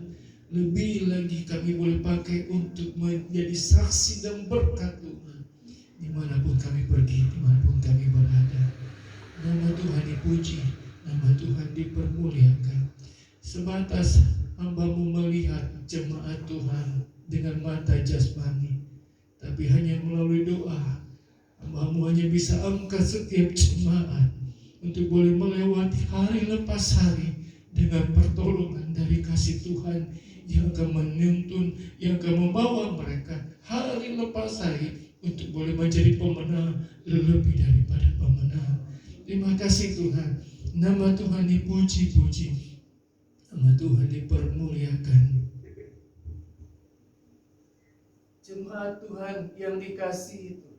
Lebih lagi kami boleh pakai untuk menjadi saksi dan berkat Tuhan. Dimanapun kami pergi, dimanapun kami berada. Nama Tuhan dipuji, nama Tuhan dipermuliakan. Sebatas hamba-Mu melihat jemaat Tuhan dengan mata jasmani, tapi hanya melalui doa, hamba-Mu hanya bisa angkat setiap jemaat untuk boleh melewati hari lepas hari dengan pertolongan dari kasih Tuhan yang akan menuntun, yang akan membawa mereka hari lepas hari untuk boleh menjadi pemenang, lebih daripada pemenang. Terima kasih Tuhan. Nama Tuhan dipuji-puji, nama Tuhan dipermuliakan. Jemaat Tuhan yang dikasihi itu,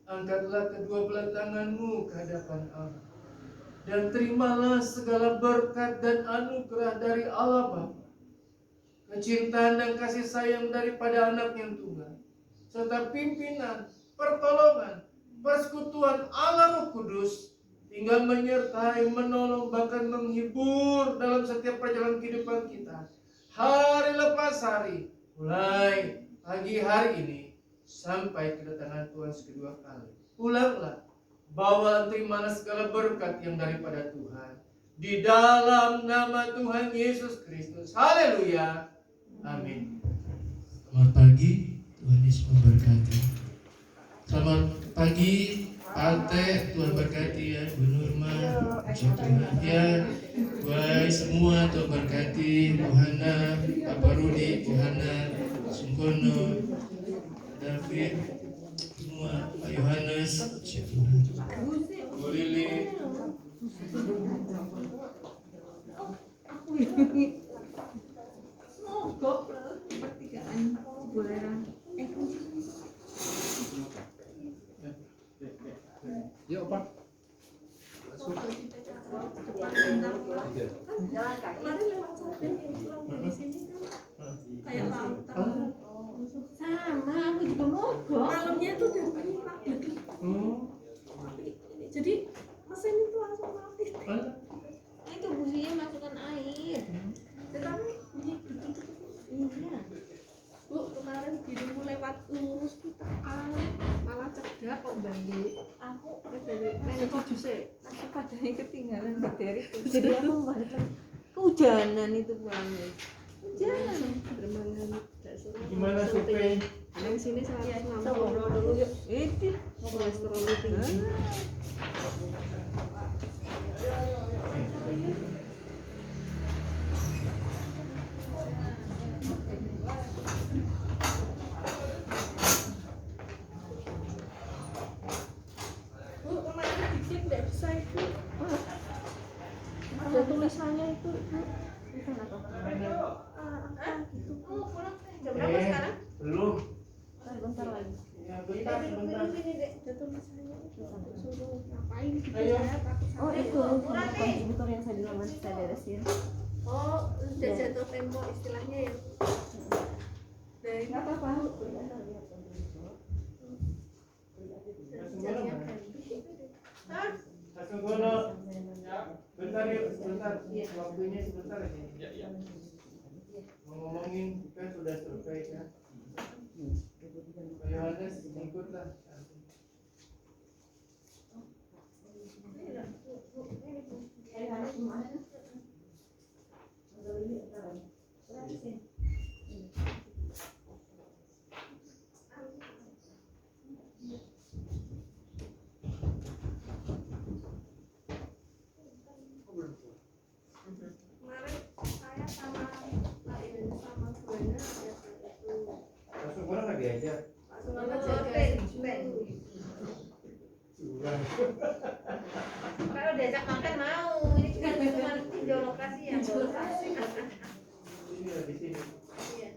angkatlah kedua belah tanganmu ke hadapan Allah, dan terimalah segala berkat dan anugerah dari Allah Bapa, kecintaan dan kasih sayang daripada anak yang tunggal, serta pimpinan, pertolongan, persekutuan Allah Roh Kudus, tinggal menyertai, menolong, bahkan menghibur dalam setiap perjalanan kehidupan kita, hari lepas hari, mulai pagi hari ini sampai kedatangan Tuhan kedua kali. Pulanglah, bawa terimalah segala berkat yang daripada Tuhan, di dalam nama Tuhan Yesus Kristus. Haleluya. Amin. Selamat pagi, Tuhan Yesus memberkati. Selamat pagi, Ate, Tuhan berkati ya, Bu Nurma, puji Tuhan ya, baik semua, Tuhan berkati, Bu Hana, Bapak Rudi, Bu Hana, Sungkono, David, semua, Pak Yohanes, puji Tuhan, Bu Lili. Mogok pertigaan bulan Yuk Pak. kemarin lewat shopping di sini kan kayak tahu sama aku juga mogok malamnya tuh udah Pak begitu jadi mesin itu langsung mati itu businya masukkan air tetapi iya Bu, kemarin dirimu lewat lurus kita malah cegah kok balik aku dari juse aku padanya ketinggalan dari itu jadi aku balik kehujanan itu pulangnya hujanan bermangan Gimana survei? yang sini 160 dulu yuk itu kolesterol tinggi ada tulisannya itu bukan apa gitu jam berapa sekarang? Belum. Bentar lagi Ya, bentar. sini dek ada tulisannya itu suruh ngapain gitu Ayo. saya takut Oh itu kontributor yang saya bilang masih saya beresin. oh udah jatuh tempo istilahnya ya dari Nggak apa-apa. jamnya ganti Sungkono. Bentar yuk, bentar. sebentar, waktunya sebentar aja. Ya. Mau ngomongin kita sudah selesai kan? Pak Yohanes ikutlah. Kemarin saya sama Pak Iwan sama Buana ada itu Langsung orang nggak diajak. langsung apa jaga ben. Curang. Kalau diajak makan mau, ini cuma tinjau lokasi yang lokasi. Ini di sini. Iya.